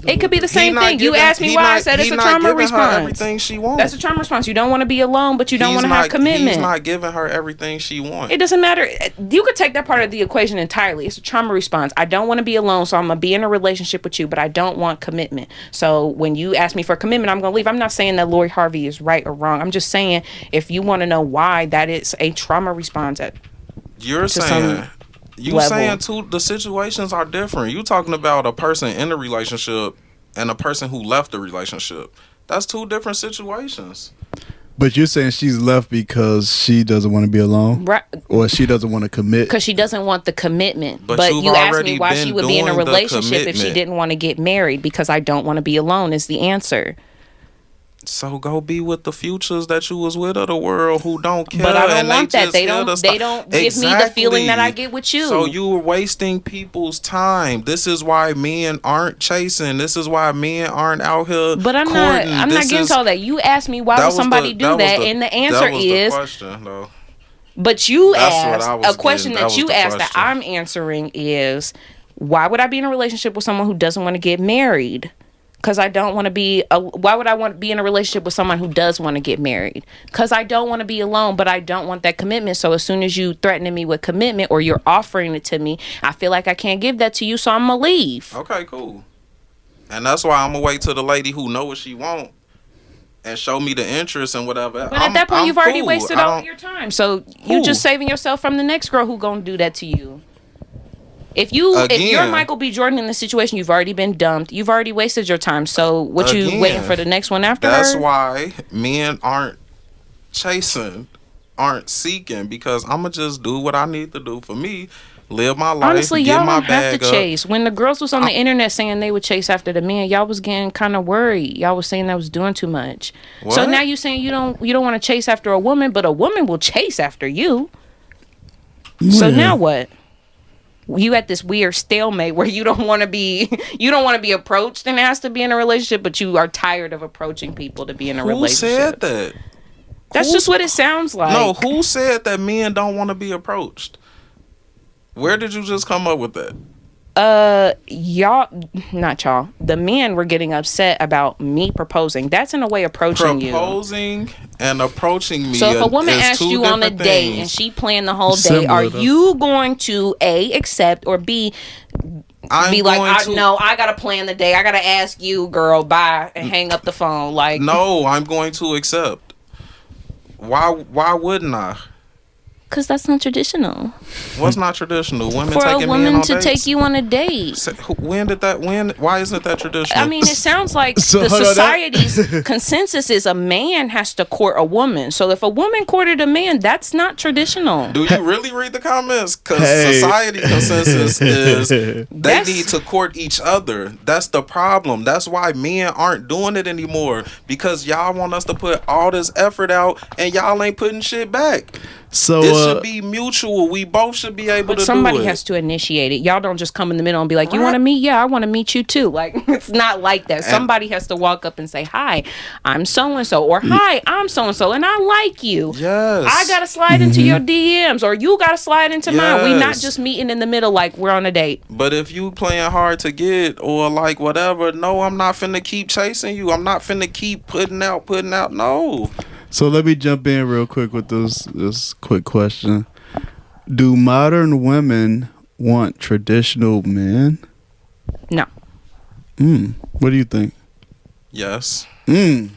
It could be the same thing. You asked me why. I said it's a trauma response. Everything she wants. That's a trauma response. You don't want to be alone, but you don't want to have commitment. He's not giving her everything she wants. It doesn't matter. You could take that part of the equation entirely. It's a trauma response. I don't want to be alone, so I'm going to be in a relationship with you, but I don't want commitment. So when you ask me for commitment, I'm going to leave. I'm not saying that Lori Harvey is right or wrong. I'm just saying if you want to know why that is a trauma response. You're saying... You saying too, the situations are different. You talking about a person in a relationship and a person who left the relationship. That's two different situations. But you're saying she's left because she doesn't want to be alone? Right. Or she doesn't want to commit? Because she doesn't want the commitment. But you asked me why she would be in a relationship if she didn't want to get married. Because I don't want to be alone is the answer. So go be with the futures that you was with of the world who don't care. But I don't want that. They don't give me the feeling that I get with you. So you were wasting people's time. This is why men aren't chasing. This is why men aren't out here. But I'm not getting to all that. You asked me why would somebody do that, and the answer is. The question, though. But you asked a question that you asked that I'm answering is, why would I be in a relationship with someone who doesn't want to get married? Because I don't want to be... why would I want to be in a relationship with someone who does want to get married? Because I don't want to be alone, but I don't want that commitment. So as soon as you threatening me with commitment or you're offering it to me, I feel like I can't give that to you, so I'm going to leave. Okay, cool. And that's why I'm going to wait till the lady who know what she want and show me the interest and whatever. But at that point, you've already wasted all your time. So you just saving yourself from the next girl who going to do that to you. If you're Michael B. Jordan in the situation, you've already been dumped. You've already wasted your time. So what you waiting for the next one after That's her? why men aren't chasing, aren't seeking, because I'm going to just do what I need to do for me. Live my life. Honestly, get y'all my don't have bag to chase. When the girls was on the internet saying they would chase after the men, y'all was getting kind of worried. Y'all was saying that was doing too much. What? So now you saying you don't want to chase after a woman, but a woman will chase after you. Yeah. So now what? You at this weird stalemate where you don't want to be approached and asked to be in a relationship, but you are tired of approaching people to be in a relationship. Who said that? That's just what it sounds like. No, who said that men don't want to be approached? Where did you just come up with that? Not y'all. The men were getting upset about me proposing. That's in a way approaching you. Proposing and approaching me. So if a woman asks you on a date and she planned the whole day, are you going to A, accept, or B, be like, no, I gotta plan the day. I gotta ask you, girl, bye, and hang up the phone. Like, no, I'm going to accept. Why wouldn't I? Because that's not traditional. What's not traditional? Women for taking a woman men on to dates? Take you on a date. Why isn't that traditional? I mean, it sounds like the society's consensus is a man has to court a woman. So if a woman courted a man, that's not traditional. Do you really read the comments? Because society consensus is they need to court each other. That's the problem. That's why men aren't doing it anymore. Because y'all want us to put all this effort out and y'all ain't putting shit back. So this should be mutual. We both should be able to do it. But somebody has to initiate it. Y'all don't just come in the middle and be like, you want to meet? Yeah, I want to meet you too. Like, it's not like that. Somebody has to walk up and say, hi, I'm so-and-so. Or, hi, I'm so-and-so, and I like you. Yes. I got to slide into your DMs. Or you got to slide into mine. We not just meeting in the middle like we're on a date. But if you playing hard to get or like whatever, no, I'm not finna keep chasing you. I'm not finna keep putting out. No. So let me jump in real quick with this quick question. Do modern women want traditional men? No. What do you think? Yes. Can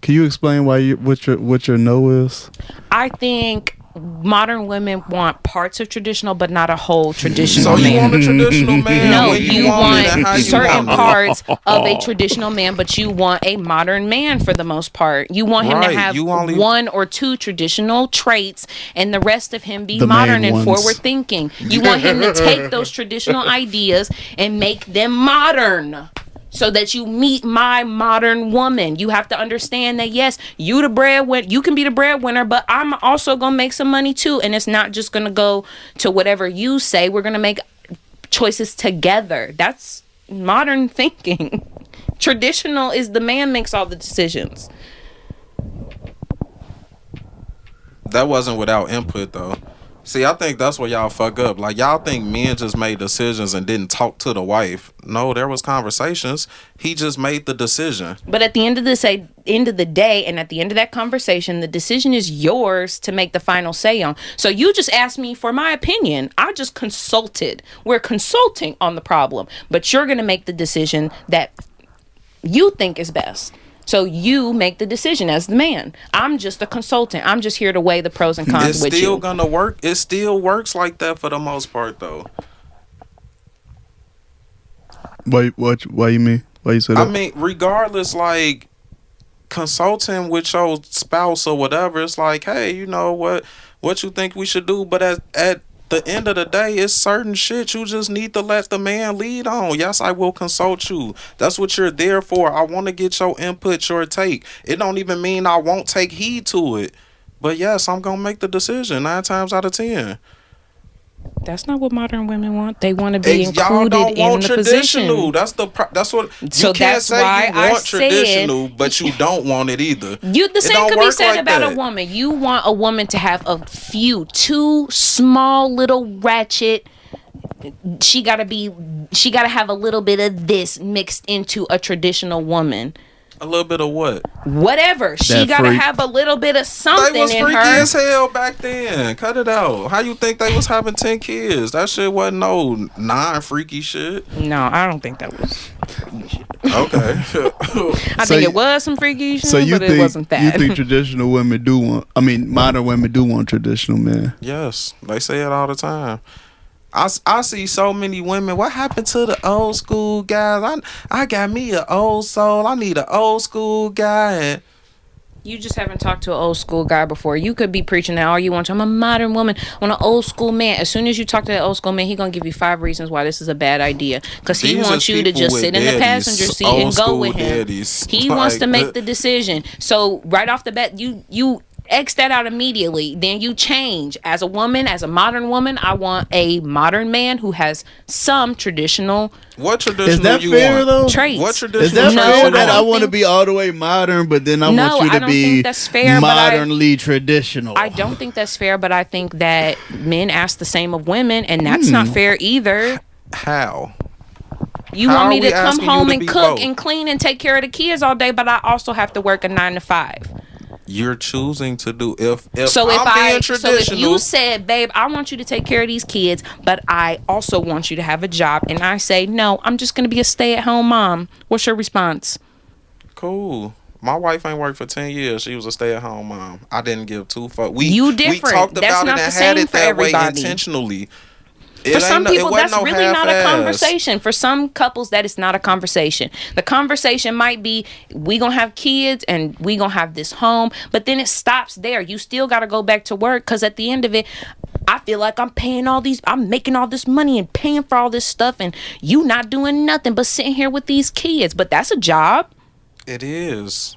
you explain what your no is? I think modern women want parts of traditional, but not a whole traditional So man. you want a traditional man? No, when you want it and how want you certain want it. parts of a traditional man, but you want a modern man for the most part. You want him to Right, have you only- one or two traditional traits, and the rest of him be The modern main and ones. forward thinking. You want him to take those traditional ideas and make them modern. So that you meet my modern woman. You have to understand that yes, you can be the breadwinner, but I'm also gonna make some money too. And it's not just gonna go to whatever you say. We're gonna make choices together. That's modern thinking. Traditional is the man makes all the decisions. That wasn't without input though. See, I think that's where y'all fuck up. Like, y'all think men just made decisions and didn't talk to the wife. No, there was conversations. He just made the decision. But at the end of the day, and at the end of that conversation, the decision is yours to make the final say on. So you just asked me for my opinion. I just consulted. We're consulting on the problem, but you're going to make the decision that you think is best. So you make the decision as the man. I'm just a consultant. I'm just here to weigh the pros and cons It's with you. still gonna work. It still works like that for the most part, though. Why you mean? Why you say that? I mean, regardless, like consulting with your spouse or whatever, it's like, hey, you know what you think we should do, but at the end of the day, it's certain shit you just need to let the man lead on. Yes, I will consult you. That's what you're there for. I want to get your input, your take. It don't even mean I won't take heed to it. But yes, I'm going to make the decision 9 times out of 10. That's not what modern women want. They want to be Y'all included don't want in the traditional. position. That's what you So can't that's say why you I want said- traditional, but you don't want it either. The same don't could be work said like about that. a woman. You want a woman to have two small little ratchet. She gotta have a little bit of this mixed into a traditional woman. A little bit of what? Whatever. She That gotta freak. have a little bit of They something was in freaky her. as hell back then. Cut it out. How you think they was having 10 kids? That shit wasn't no non-freaky shit. No, I don't think that was. Okay. I think it was some freaky shit, So you but think it wasn't that. you think traditional women do want? I mean, modern women do want traditional men. Yes, they say it all the time. I see so many women. What happened to the old school guys? I got me an old soul. I need an old school guy. And You just haven't talked to an old school guy before. You could be preaching that all you want to. I'm a modern woman. I want an old school man. As soon as you talk to that old school man, he gonna give you 5 reasons why this is a bad idea. Because he These wants is you to people just with sit in the daddies, passenger seat old and go school with him. daddies. He wants to Like, make the decision. So right off the bat, you X that out immediately. Then you change. As a woman, as a modern woman, I want a modern man who has some traditional What traditional Is that you fair want? though? traits. What Is traditional that No, fair I that I don't want to think- be all the way modern, but then I No, want you I to don't be think that's fair, but modernly traditional? I don't think that's fair, but I think that men ask the same of women, and that's not fair either. How? You How want me are to we come asking you home to and be cook both? and clean and take care of the kids all day, but I also have to work a 9 to 5. You're choosing to do if So if I'm being so if traditional. you said, babe, I want you to take care of these kids, but I also want you to have a job, and I say, no, I'm just gonna be a stay-at-home mom. What's your response? Cool. My wife ain't worked for 10 years. She was a stay-at-home mom. I didn't give 2 fucks. You different. We talked That's about not it the and same had it for that way everybody. intentionally. For some people, that's no really not a half-ass. conversation. For some couples, that is not a conversation. The conversation might be, we gonna have kids and we gonna have this home, but then it stops there. You still gotta go back to work, because at the end of it, I feel like I'm making all this money and paying for all this stuff, and you not doing nothing but sitting here with these kids. But that's a job. It is.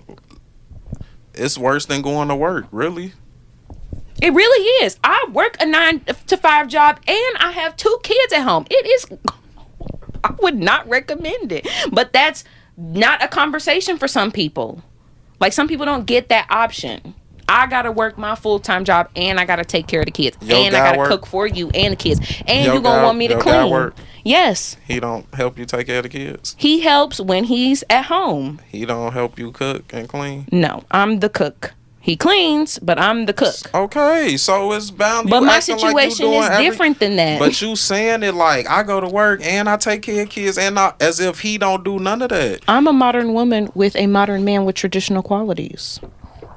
It's worse than going to work, really. It really is. I work a 9 to 5 job and I have 2 kids at home. It is. I would not recommend it. But that's not a conversation for some people. Like, some people don't get that option. I gotta work my full-time job and I gotta take care of the kids. Your and I guy gotta work? cook for you and the kids. And Your you gonna guy- want me to your guy clean. work? Yes. He don't help you take care of the kids. He helps when he's at home. He don't help you cook and clean. No, I'm the cook. He cleans, but I'm the cook. Okay, so it's bound. But you my acting like you situation doing is different than that. But you saying it like I go to work and I take care of kids and not as if he don't do none of that. I'm a modern woman with a modern man with traditional qualities.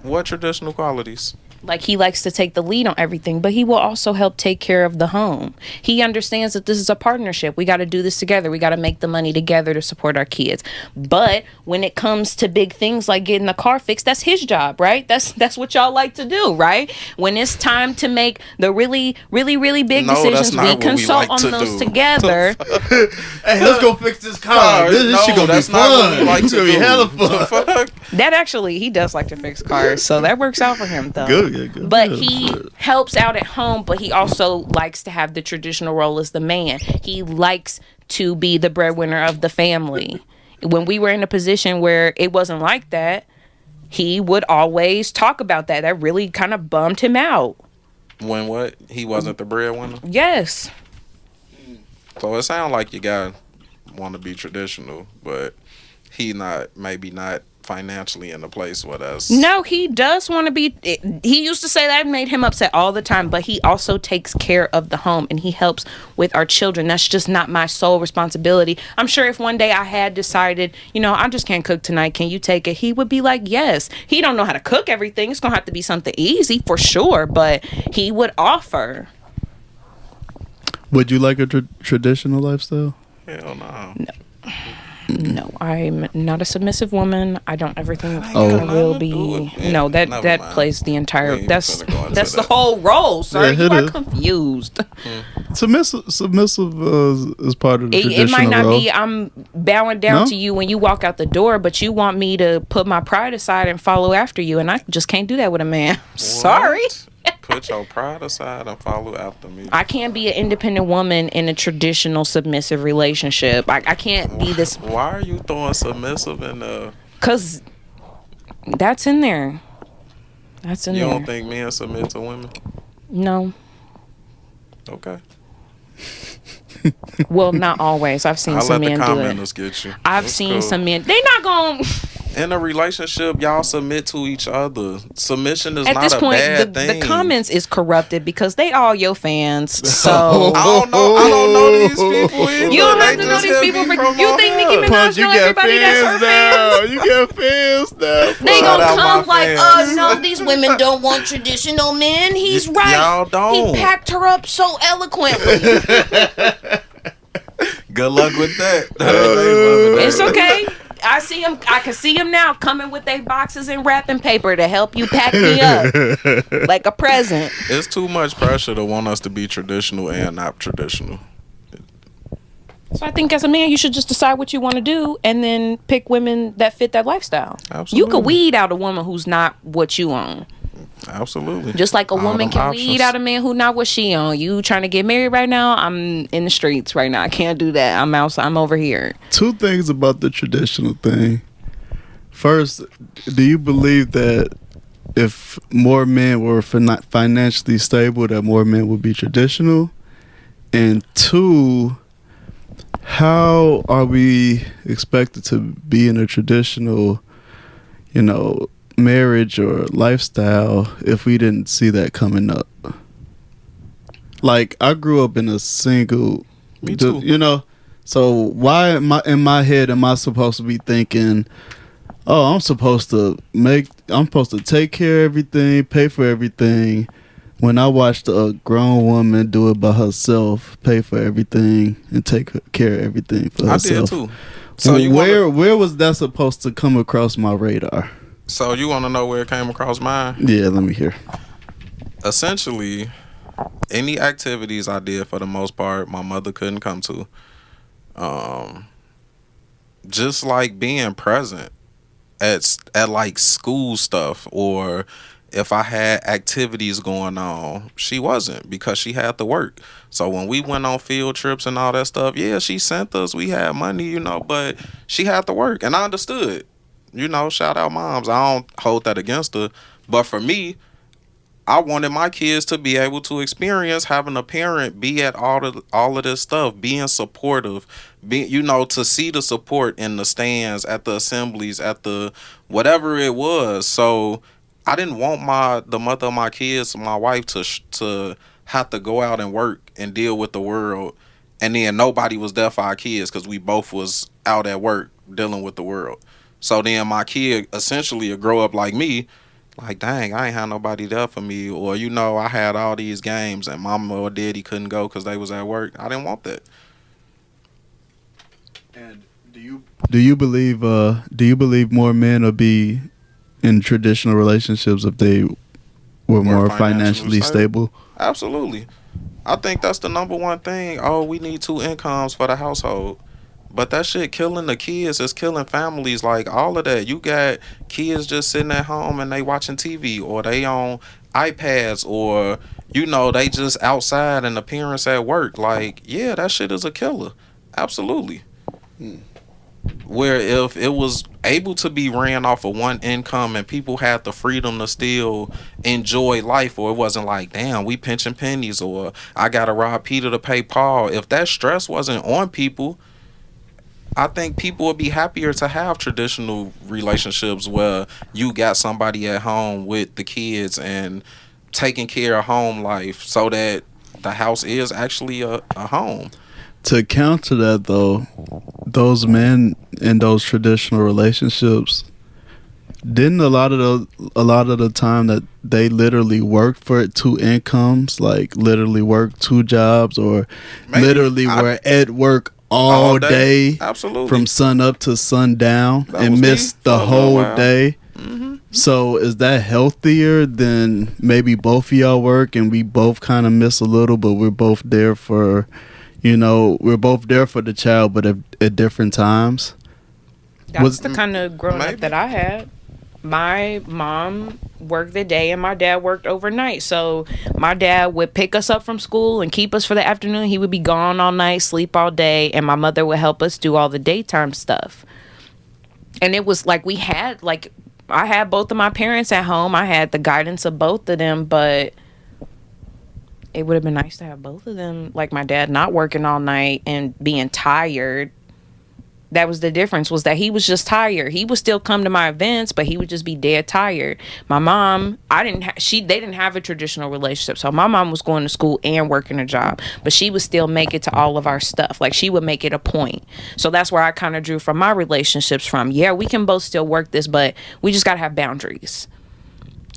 What traditional qualities? Like, he likes to take the lead on everything, but he will also help take care of the home. He understands that this is a partnership. We got to do this together. We got to make the money together to support our kids. But when it comes to big things like getting the car fixed, that's his job, right? That's what y'all like to do, right? When it's time to make the really, really, really big decisions, we consult on those together. Hey, let's go fix this car. This shit gonna be fun. It's gonna be hella fun. That actually, he does like to fix cars, so that works out for him, though. Good. But he helps out at home, but he also likes to have the traditional role as the man. He likes to be the breadwinner of the family. When we were in a position where it wasn't like that, he would always talk about that. That really kind of bummed him out. When what? He wasn't the breadwinner? Yes. So it sounds like you guys want to be traditional, but he maybe not financially in a place with us. No, he does want to be. He used to say that made him upset all the time, but he also takes care of the home and he helps with our children. That's just not my sole responsibility. I'm sure if one day I had decided, I just can't cook tonight, can you take it? He would be like, yes. He don't know how to cook everything. It's gonna have to be something easy for sure, but he would offer. Would you like a traditional lifestyle? Hell no. No, I'm not a submissive woman. I don't ever think I will be. No, that plays the entire. That's the whole role, sir. You are confused. Submissive is part of the traditional It might not role. be. I'm bowing down to you when you walk out the door, but you want me to put my pride aside and follow after you, and I just can't do that with a man. Sorry. Put your pride aside and follow after me. I can't be an independent woman in a traditional submissive relationship. I can't be this. Why are you throwing submissive in the? Because that's in there. That's in there. You don't think men submit to women? No. Okay. Well, not always. I've seen some men do it. I'll let the commenters get you. I've seen some men. They not going. In a relationship, y'all submit to each other. Submission is at not this a point, bad thing. The comments is corrupted because they all your fans. So I don't know these people either. You don't have to know these people. You think Nicki Minaj know everybody that's her fans? You get fans now. They gonna come like, no, these women don't want traditional men. He's right. Y'all don't. He packed her up so eloquently. Good luck with that. It's okay. I see him. I can see him now coming with their boxes and wrapping paper to help you pack me up like a present. It's too much pressure to want us to be traditional and not traditional. So I think as a man, you should just decide what you want to do and then pick women that fit that lifestyle. Absolutely. You could weed out a woman who's not what you own. Absolutely. Just like a woman can weed out a man who not what she on. You trying to get married right now? I'm in the streets right now. I can't do that. I'm outside. I'm over here. Two things about the traditional thing. First, do you believe that if more men were financially stable, that more men would be traditional? And two, how are we expected to be in a traditional, marriage or lifestyle if we didn't see that coming up? Like, I grew up in a single. Me too. So why in my head am I supposed to be thinking, I'm supposed to take care of everything, pay for everything, when I watched a grown woman do it by herself, pay for everything and take care of everything for herself? I did too. So where was that supposed to come across my radar? So you want to know where it came across mine? Yeah, let me hear. Essentially, any activities I did, for the most part, my mother couldn't come to. Just like being present at like school stuff, or if I had activities going on, she wasn't, because she had to work. So when we went on field trips and all that stuff, yeah, she sent us. We had money, but she had to work, and I understood. Shout out moms. I don't hold that against her. But for me, I wanted my kids to be able to experience having a parent be at all of this stuff, being supportive, to see the support in the stands, at the assemblies, at the whatever it was. So I didn't want the mother of my kids, my wife, to have to go out and work and deal with the world, and then nobody was there for our kids because we both was out at work dealing with the world. So then my kid essentially will grow up like me, like, dang, I ain't had nobody there for me, or I had all these games and mama or daddy couldn't go because they was at work. I didn't want that. And do you believe more men will be in traditional relationships if they were more financially stable? Absolutely. I think that's the number one thing. Oh, we need 2 incomes for the household. But that shit killing the kids. It's killing families. Like, all of that. You got kids just sitting at home and they watching TV, or they on iPads, or they just outside and the parents at work. Like, yeah, that shit is a killer. Absolutely. Where if it was able to be ran off of one income and people had the freedom to still enjoy life, or it wasn't like, damn, we pinching pennies, or I gotta rob Peter to pay Paul. If that stress wasn't on people, I think people would be happier to have traditional relationships where you got somebody at home with the kids and taking care of home life, so that the house is actually a home. To counter that, though, those men in those traditional relationships, didn't a lot of the time that they literally worked for 2 incomes, like literally worked 2 jobs, or literally were at work all day, absolutely, from sun up to sundown, and missed the whole day. Mm-hmm. So is that healthier than maybe both of y'all work and we both kind of miss a little, but we're both there for, we're both there for the child, but at different times? That's the kind of growing up that I had. My mom worked the day and my dad worked overnight. So my dad would pick us up from school and keep us for the afternoon. He would be gone all night, sleep all day, and my mother would help us do all the daytime stuff. And it was like I had both of my parents at home. I had the guidance of both of them, but it would have been nice to have both of them. Like, my dad not working all night and being tired. That was the difference, was that he was just tired. He would still come to my events, but he would just be dead tired. My mom, they didn't have a traditional relationship. So my mom was going to school and working a job, but she would still make it to all of our stuff. Like, she would make it a point. So that's where I kind of drew from my relationships from. Yeah, we can both still work this, but we just got to have boundaries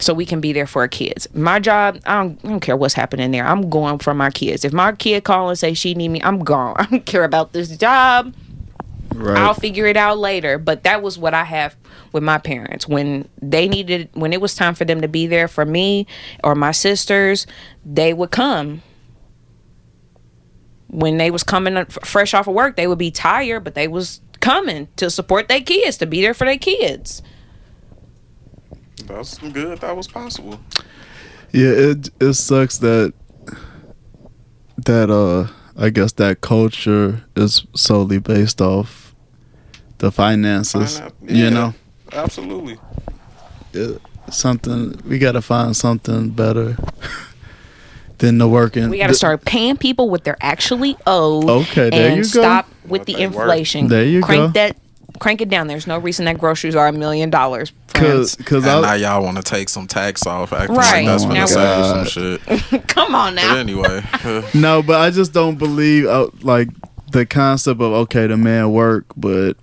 so we can be there for our kids. My job, I don't care what's happening there. I'm going for my kids. If my kid call and say she need me, I'm gone. I don't care about this job. Right. I'll figure it out later. But that was what I have with my parents. When it was time for them to be there for me or my sisters, they would come. When they was coming fresh off of work, they would be tired, but they was coming to support their kids, to be there for their kids. That's good. That was possible. Yeah, it sucks that I guess that culture is solely based off the finances. Absolutely. We got to find something better than the working. We got to start paying people what they're actually owed. Okay, there you go. And stop with the inflation. Work. There you go. Crank it down. There's no reason that groceries are $1 million. Cause now y'all want to take some tax off, acting like that's gonna save some shit. Come on now. But anyway, no, but I just don't believe like the concept of the man work, but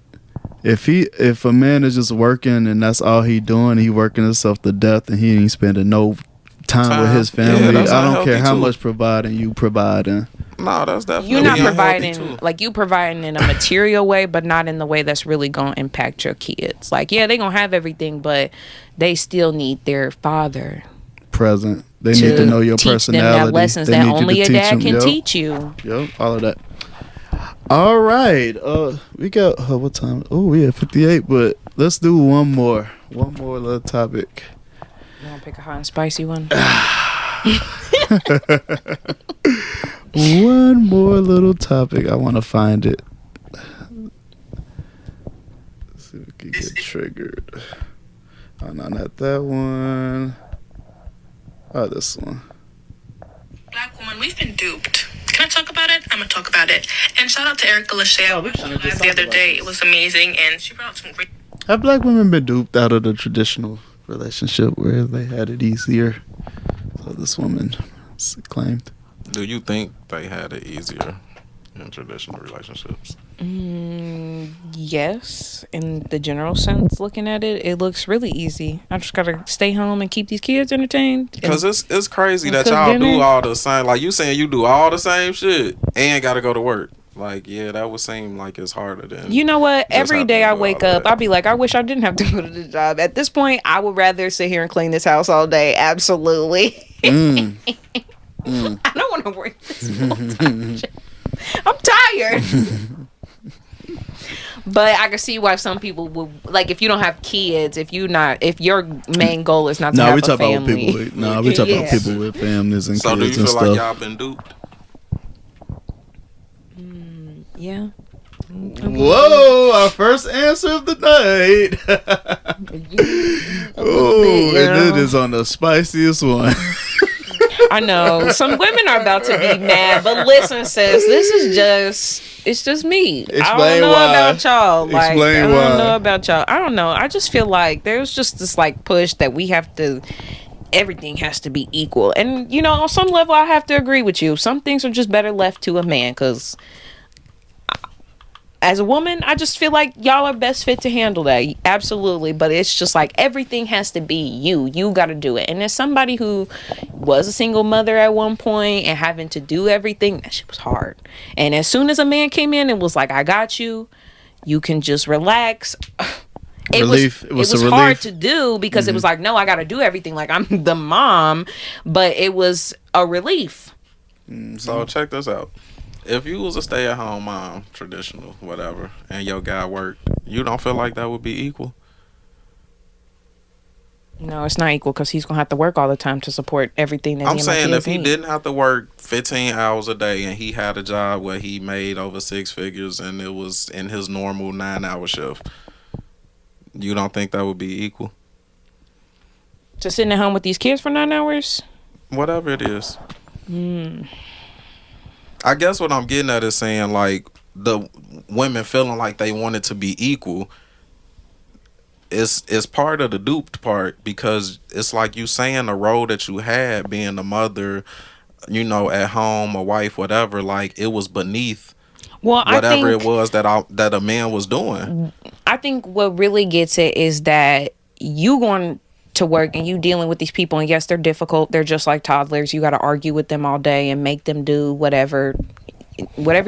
if a man is just working and that's all he doing, he working himself to death and he ain't spending no time with his family. I don't care how much providing you providing. No, that's definitely you're not providing, like, you providing in a material way, but not in the way that's really gonna impact your kids. Like, yeah, they gonna have everything, but they still need their father present. They need to know your personality. Them that lessons that only a dad can teach you. Yep, all of that. All right, we got what time? Oh, we at 58, but let's do one more little topic. You want to pick a hot and spicy one? One more little topic. I want to find it. Let's see if we can get triggered. Oh, no, not that one. Oh, this one. Black woman, we've been duped. Can I talk about it? I'm going to talk about it. And shout out to Erica Lachey. I watched the other day. It was amazing, and she brought out some great... Have black women been duped out of the traditional relationship where they had it easier. So this woman claimed. Do you think they had it easier in traditional relationships? Yes, in the general sense, looking at it, it looks really easy. I just gotta stay home and keep these kids entertained. Because it's crazy and that cook y'all do dinner. all the same. Like you saying you do all the same shit and gotta go to work. Like, yeah, that would seem like it's harder than. You know what? just Every having day to I do wake all up, that. I'll be like, I wish I didn't have to go to the job. At this point, I would rather sit here and clean this house all day. Absolutely. Mm. I don't want to work this full-time job. I'm tired. But I can see why some people would, like, if you don't have kids, if your main goal is not to No, have we a talk about family. people. We talk about Yeah. people with families and So do you kids and feel stuff. like y'all been duped? Yeah. Whoa, our first answer of the night. Oh, bit, and it yeah. is on the spiciest one. I know some women are about to be mad, but listen, sis, it's just me. I don't Explain know why. about y'all. Like, Explain I don't why. know about y'all. I don't know. I just feel like there's just this like push that we have to. Everything has to be equal, and you know, on some level, I have to agree with you. Some things are just better left to a man, because as a woman, I just feel like y'all are best fit to handle that. Absolutely. But it's just like everything has to be you. You got to do it. And as somebody who was a single mother at one point and having to do everything, that shit was hard. And as soon as a man came in and was like, I got you, you can just relax. It was a hard relief. to do because it was like, no, I got to do everything. Like, I'm the mom. But it was a relief. So check this out. If you was a stay-at-home mom, traditional, whatever, and your guy worked, you don't feel like that would be equal? No, it's not equal because he's going to have to work all the time to support everything that I'm me and my saying kids if he need. didn't have to work 15 hours a day and he had a job where he made over 6 figures and it was in his normal 9-hour shift, you don't think that would be equal? To sitting at home with these kids for 9 hours? Whatever it is. I guess what I'm getting at is saying, like, the women feeling like they want it to be equal is part of the duped part, because it's like you saying the role that you had being a mother, you know, at home, a wife, whatever, like it was beneath whatever it was that a man was doing. I think what really gets it is that you going to work and you dealing with these people, and yes, they're difficult. They're just like toddlers. You got to argue with them all day and make them do whatever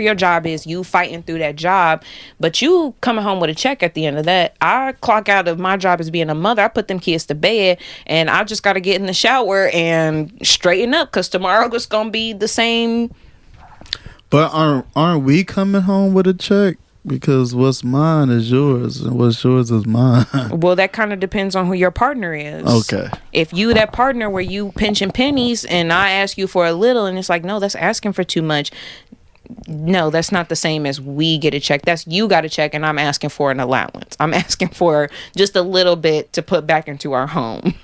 your job is. You fighting through that job, but you coming home with a check at the end of that. I clock out of my job as being a mother. I put them kids to bed, and I just got to get in the shower and straighten up, because tomorrow it's gonna be the same. But aren't we coming home with a check? Because what's mine is yours, and what's yours is mine. Well, that kind of depends on who your partner is. Okay. If you that partner where you pinching pennies and I ask you for a little and it's like, no, that's asking for too much. No, that's not the same as we get a check. That's you got a check and I'm asking for an allowance. I'm asking for just a little bit to put back into our home.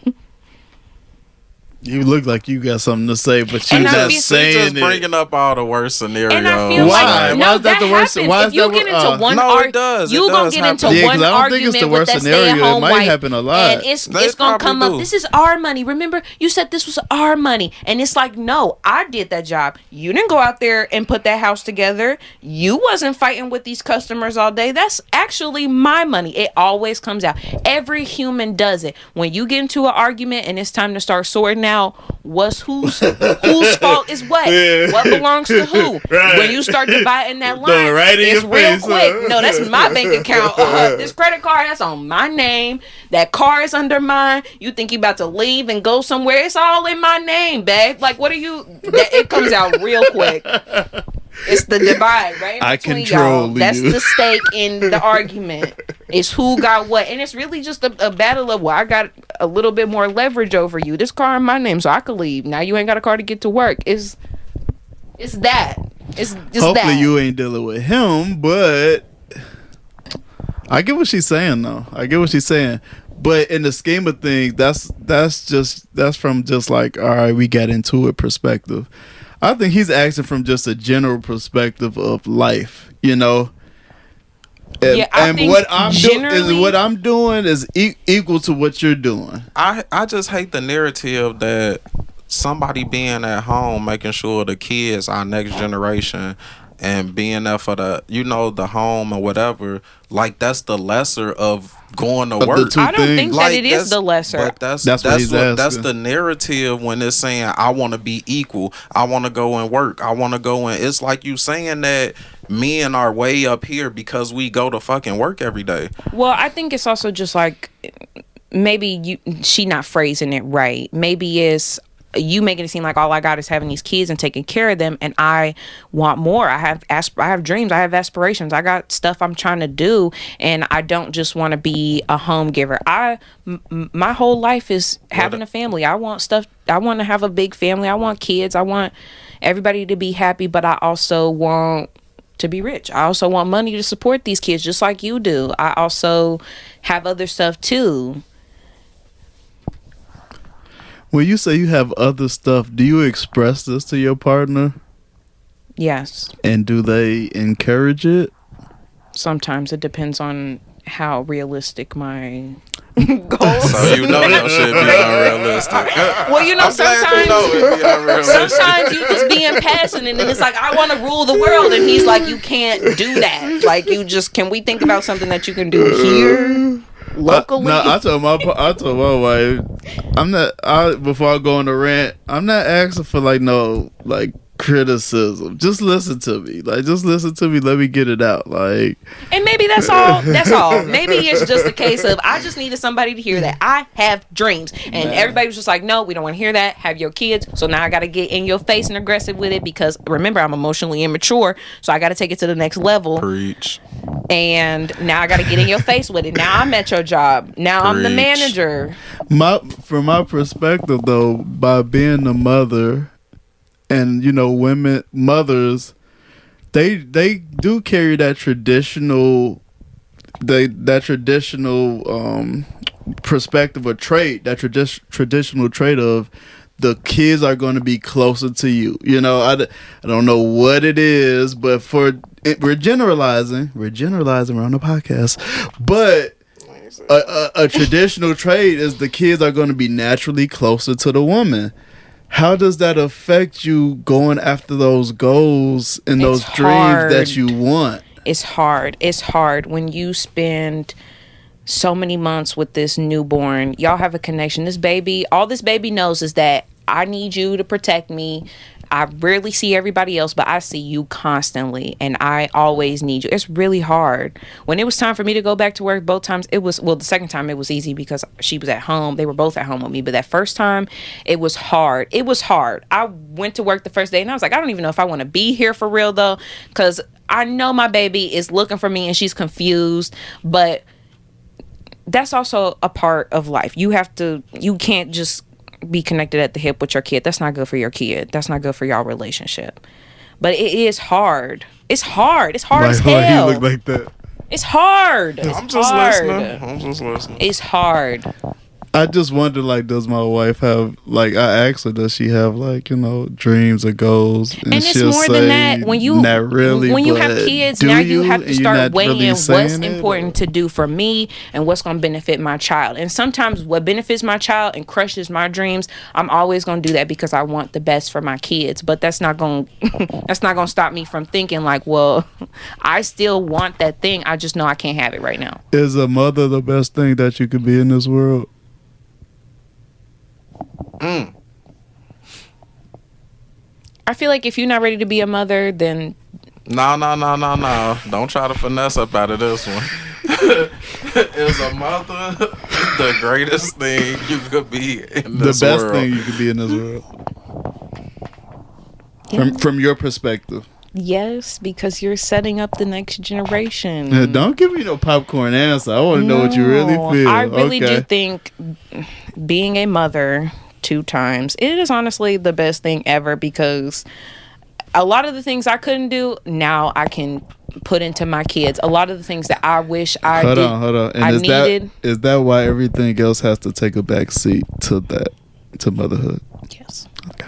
You look like you got something to say, but And you're I not feel- saying Just it. bringing up all the worst scenarios. And I feel Why? like Why no, is that the worst? happens. Why if is you that get into one No, it argument, does. It you gonna does get into happen. Yeah, one 'cause I don't think it's argument the with worst that scenario. It stay-at-home might wife, happen a lot. and it's They gonna probably come up. do. This is our money. Remember, you said this was our money, and it's like, no, I did that job. You didn't go out there and put that house together. You wasn't fighting with these customers all day. That's actually my money. It always comes out. Every human does it. When you get into an argument and it's time to start sorting out what's whose fault is what, what belongs to who. Right. When you start dividing that Throw it line, right in it's your real face, quick. huh? No, that's my bank account. This credit card, that's on my name. That car is under mine. You think you about to leave and go somewhere? It's all in my name, babe. Like, what are you? It comes out real quick. It's the divide, right? I between control y'all. That's you. the stake in the argument. It's who got what. And it's really just a battle of, well, I got a little bit more leverage over you. This car in my name, so I could leave. Now you ain't got a car to get to work. It's that. It's just Hopefully that. you ain't dealing with him, but I get what she's saying though. I get what she's saying. But in the scheme of things, that's from just like, all right, we got into it perspective. I think he's asking from just a general perspective of life, you know. And think what I'm doing is generally- what I'm doing is equal to what you're doing. I just hate the narrative that somebody being at home, making sure the kids, our next generation, and being there for the the home or whatever, like that's the lesser of going to Of the work. two I don't think things. that it is the lesser. But that's what he's that's asking. the narrative when it's saying I want to be equal. I want to go and work. I want to go and it's like you saying that men are way up here because we go to fucking work every day. Well, I think it's also just like maybe she not phrasing it right. Maybe it's you making it seem like all I got is having these kids and taking care of them, and I want more. I have dreams. I have aspirations. I got stuff I'm trying to do, and I don't just want to be a home giver. My whole life is having a family. I want stuff. I want to have a big family. I want kids. I want everybody to be happy, but I also want to be rich. I also want money to support these kids, just like you do. I also have other stuff too. When you say you have other stuff, do you express this to your partner? Yes. And do they encourage it? Sometimes it depends on how realistic my goals. So your shit be unrealistic. Well, I'm glad it be unrealistic. sometimes you just being passionate and it's like, I want to rule the world, and he's like, you can't do that. Like, can we think about something that you can do here locally? I told my wife, before I go on the rant, I'm not asking for no criticism. Just listen to me. Just listen to me. Let me get it out. And maybe that's all. That's all. Maybe it's just a case of I just needed somebody to hear that I have dreams, and everybody was just like, no, we don't want to hear that. Have your kids. So now I got to get in your face and aggressive with it because remember, I'm emotionally immature, so I got to take it to the next level. Preach. And now I got to get in your face with it. Now I'm at your job. Now I'm the manager. From my perspective, though, by being a mother. And mothers, they do carry that traditional, perspective or trait, that traditional trait of the kids are going to be closer to you. I don't know what it is, but we're generalizing. We're on the podcast, but a traditional trait is the kids are going to be naturally closer to the woman. How does that affect you going after those goals and those dreams that you want? It's hard. It's hard when you spend so many months with this newborn. Y'all have a connection. All this baby knows is that I need you to protect me. I rarely see everybody else, but I see you constantly, and I always need you. It's really hard. When it was time for me to go back to work, both times the second time it was easy because she was at home. They were both at home with me, but that first time it was hard. It was hard. I went to work the first day and I was like, I don't even know if I want to be here for real though, because I know my baby is looking for me and she's confused, but that's also a part of life. You can't just be connected at the hip with your kid. That's not good for your kid. That's not good for y'all relationship. But it is hard. It's hard. It's hard as hell. Why you look like that? It's hard. I'm just listening. It's hard. I just wonder, does my wife have, I asked her, does she have, dreams or goals? And it's more than that. When you have kids, now you have to start weighing what's important to do for me and what's going to benefit my child. And sometimes what benefits my child and crushes my dreams, I'm always going to do that because I want the best for my kids. But that's not going to stop me from thinking well, I still want that thing. I just know I can't have it right now. Is a mother the best thing that you could be in this world? I feel like if you're not ready to be a mother, then No. Don't try to finesse up out of this one. Is a mother the greatest thing you could be in this world? The best thing you could be in this world. Yeah. From your perspective. Yes, because you're setting up the next generation. Don't give me no popcorn answer. I want to know what you really feel. I really do think being a mother 2 times, it is honestly the best thing ever because a lot of the things I couldn't do, now I can put into my kids. A lot of the things that I wish I Hold on. And is that why everything else has to take a back seat to motherhood? Yes. Okay.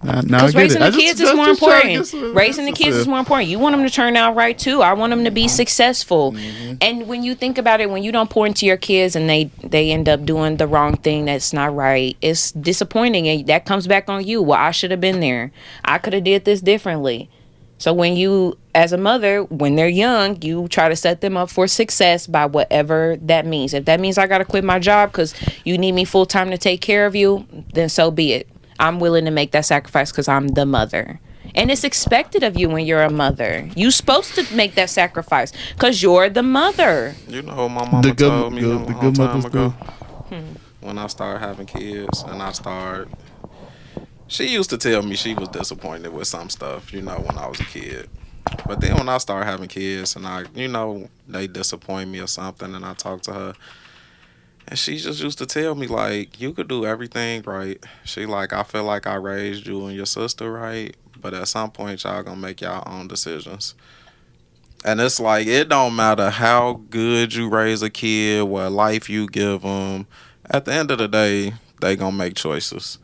Because raising the kids is more important. Raising the kids is more important. You want them to turn out right too. I want them to be successful. And when you think about it, when you don't pour into your kids and they end up doing the wrong thing that's not right, it's disappointing, and that comes back on you. Well, I should have been there. I could have did this differently. So when you, as a mother, when they're young, you try to set them up for success by whatever that means. If that means I got to quit my job because you need me full time to take care of you, then so be it. I'm willing to make that sacrifice because I'm the mother. And it's expected of you when you're a mother. You're supposed to make that sacrifice because you're the mother. You know what my mama told me a long time ago? When I started having kids and she used to tell me she was disappointed with some stuff, when I was a kid. But then when I started having kids and they disappoint me or something, and I talk to her, and she just used to tell me, like, you could do everything right. She like, I feel like I raised you and your sister right, but at some point y'all gonna make y'all own decisions. And it's like, it don't matter how good you raise a kid, what life you give them. At the end of the day, they gonna make choices.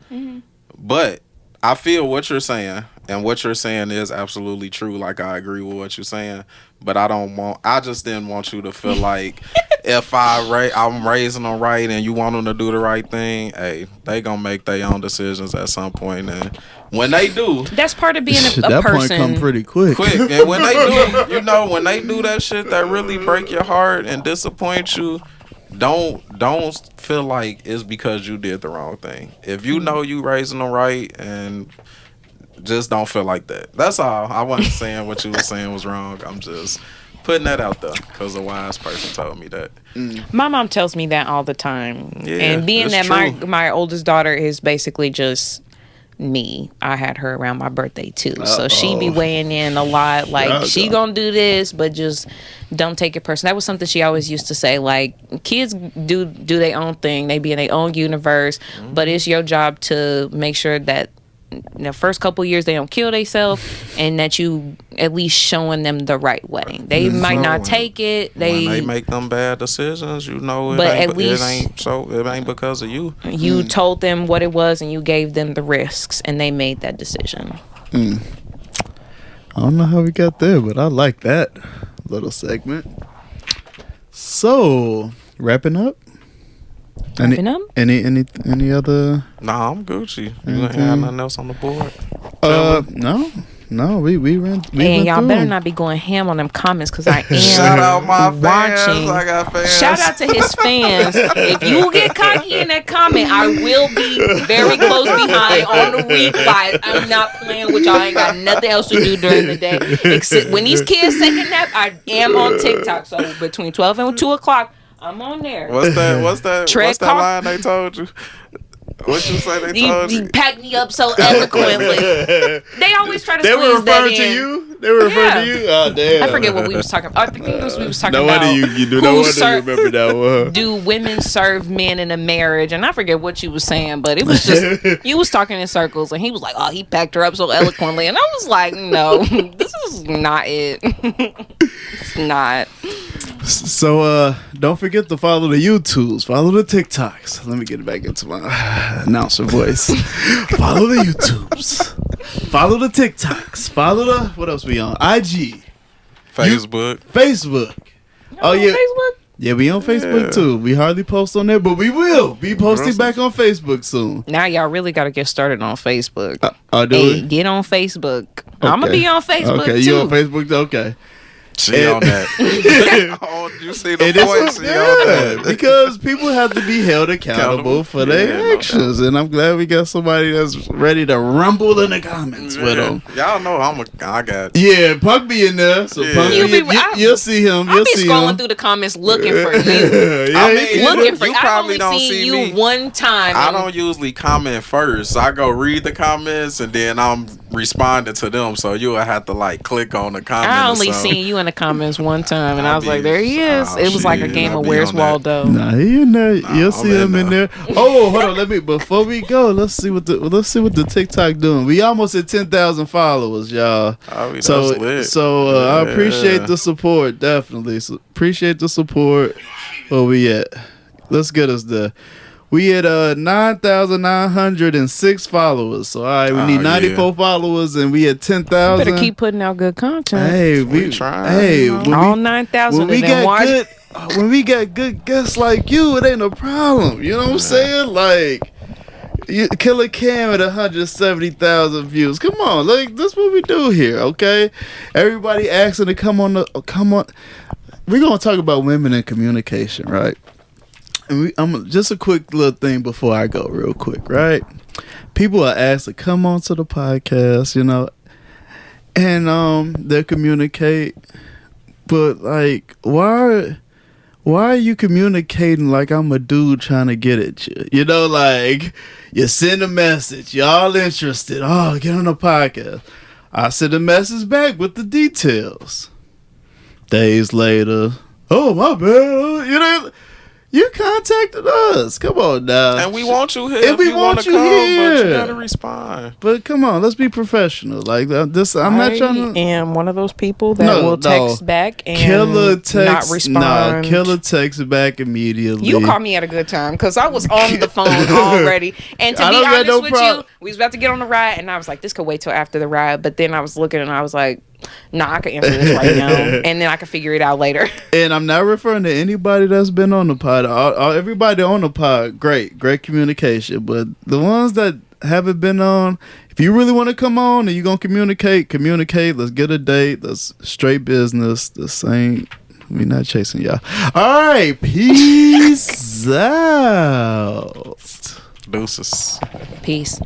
But I feel what you're saying, and what you're saying is absolutely true. Like, I agree with what you're saying, but I just didn't want you to feel like if I'm raising them right and you want them to do the right thing, hey, they gonna make their own decisions at some point. And when they do, that's part of being a that person. Point come pretty quick. And when they do, when they do that shit that really break your heart and disappoint you, don't feel like it's because you did the wrong thing. If you know you raising them right, and just don't feel like that. That's all. I wasn't saying what you were saying was wrong. I'm just putting that out there because a wise person told me that. My mom tells me that all the time. Yeah, and being that true. my oldest daughter is basically just me. I had her around my birthday too. So she be weighing in a lot, like she gonna do this, but just don't take it personal. That was something she always used to say, like, kids do their own thing, they be in their own universe, but it's your job to make sure that in the first couple years they don't kill themselves, and that you at least showing them the right way. They might not take it. When they make them bad decisions, it ain't because of you. You told them what it was, and you gave them the risks, and they made that decision. I don't know how we got there, but I like that little segment. So, wrapping up. Any other? Nah, I'm Gucci. You ain't have nothing else on the board? No, we ran. And y'all better not be going ham on them comments, because I am Shout out my watching. fans. I got fans. Shout out to his fans. If you get cocky in that comment, I will be very close behind on the replay. I'm not playing with y'all. I ain't got nothing else to do during the day except when these kids take a nap. I am on TikTok, so between 12 and 2 o'clock. I'm on there. What's that line they told you? What you say they told you? You packed me up so eloquently. They always try to squeeze that in. They were referring to you? They were referring to you? Oh, damn. I forget what we was talking about. I think we was talking about. No wonder you do. No wonder you remember that one. Do women serve men in a marriage? And I forget what you was saying, but it was just, you was talking in circles, and he was like, oh, he packed her up so eloquently. And I was like, no, this is not it. It's not. So don't forget to follow the YouTubes, follow the TikToks. Let me get back into my announcer voice. Follow the YouTubes, follow the TikToks, follow the, what else we on? IG, Facebook. Oh yeah, Facebook? Yeah, we on Facebook too. We hardly post on there, but we will be posting back on Facebook soon. Now y'all really got to get started on Facebook. Get on Facebook. Okay. I'm gonna be on Facebook too. Okay, you on Facebook? Okay. She on that. Oh, you see the points? Yeah, because people have to be held accountable for their actions, and I'm glad we got somebody that's ready to rumble in the comments with them. Y'all know I got. Yeah, Punk be in there, so Punk you'll see him. I'll be scrolling through the comments looking for you. Looking for you. Probably I've don't only see you me one time. I don't usually comment first. I go read the comments, and then I'm responding to them. So you'll have to like click on the comment. I only seen you in the comments one time, and I was like, there he is. It was like a game of Where's Waldo. Nah, he in there. You'll see him in there. Oh, hold on. Before we go, let's see what the TikTok doing. We almost at 10,000 followers, y'all. So I appreciate the support, definitely. So appreciate the support. Where we at? Let's get us there. We had 9,906 followers. So all right, we need 94 followers, and we had 10,000. Better keep putting out good content. Hey, we trying. Hey, all 9,000. When we got good guests like you, it ain't a problem. You know what I'm saying? Like, Killa Kham at 170,000 views. Come on, like that's what we do here. Okay, everybody asking to come on. We're gonna talk about women and communication, right? And just a quick little thing before I go, real quick, right? People are asked to come on to the podcast, you know, and they communicate, but like, why are you communicating like I'm a dude trying to get at you? You know, like you send a message, y'all interested? Oh, get on the podcast. I send a message back with the details. Days later, oh my bad, you know. You contacted us. Come on now. And we want you here. And we want you here. But you gotta respond. But come on, let's be professional. Like this, I'm not trying to. I am one of those people that will text back and not respond. No, Killa texts back immediately. You caught me at a good time because I was on the phone already. And to be honest with you, we was about to get on the ride, and I was like, this could wait till after the ride. But then I was looking, and I was like, nah, I can answer this right now, and then I can figure it out later. And I'm not referring to anybody that's been on the pod. Everybody on the pod, great communication. But the ones that haven't been on, if you really want to come on and you're gonna communicate. Let's get a date. That's straight business. We not chasing y'all. All right, peace out. Deuces. Peace.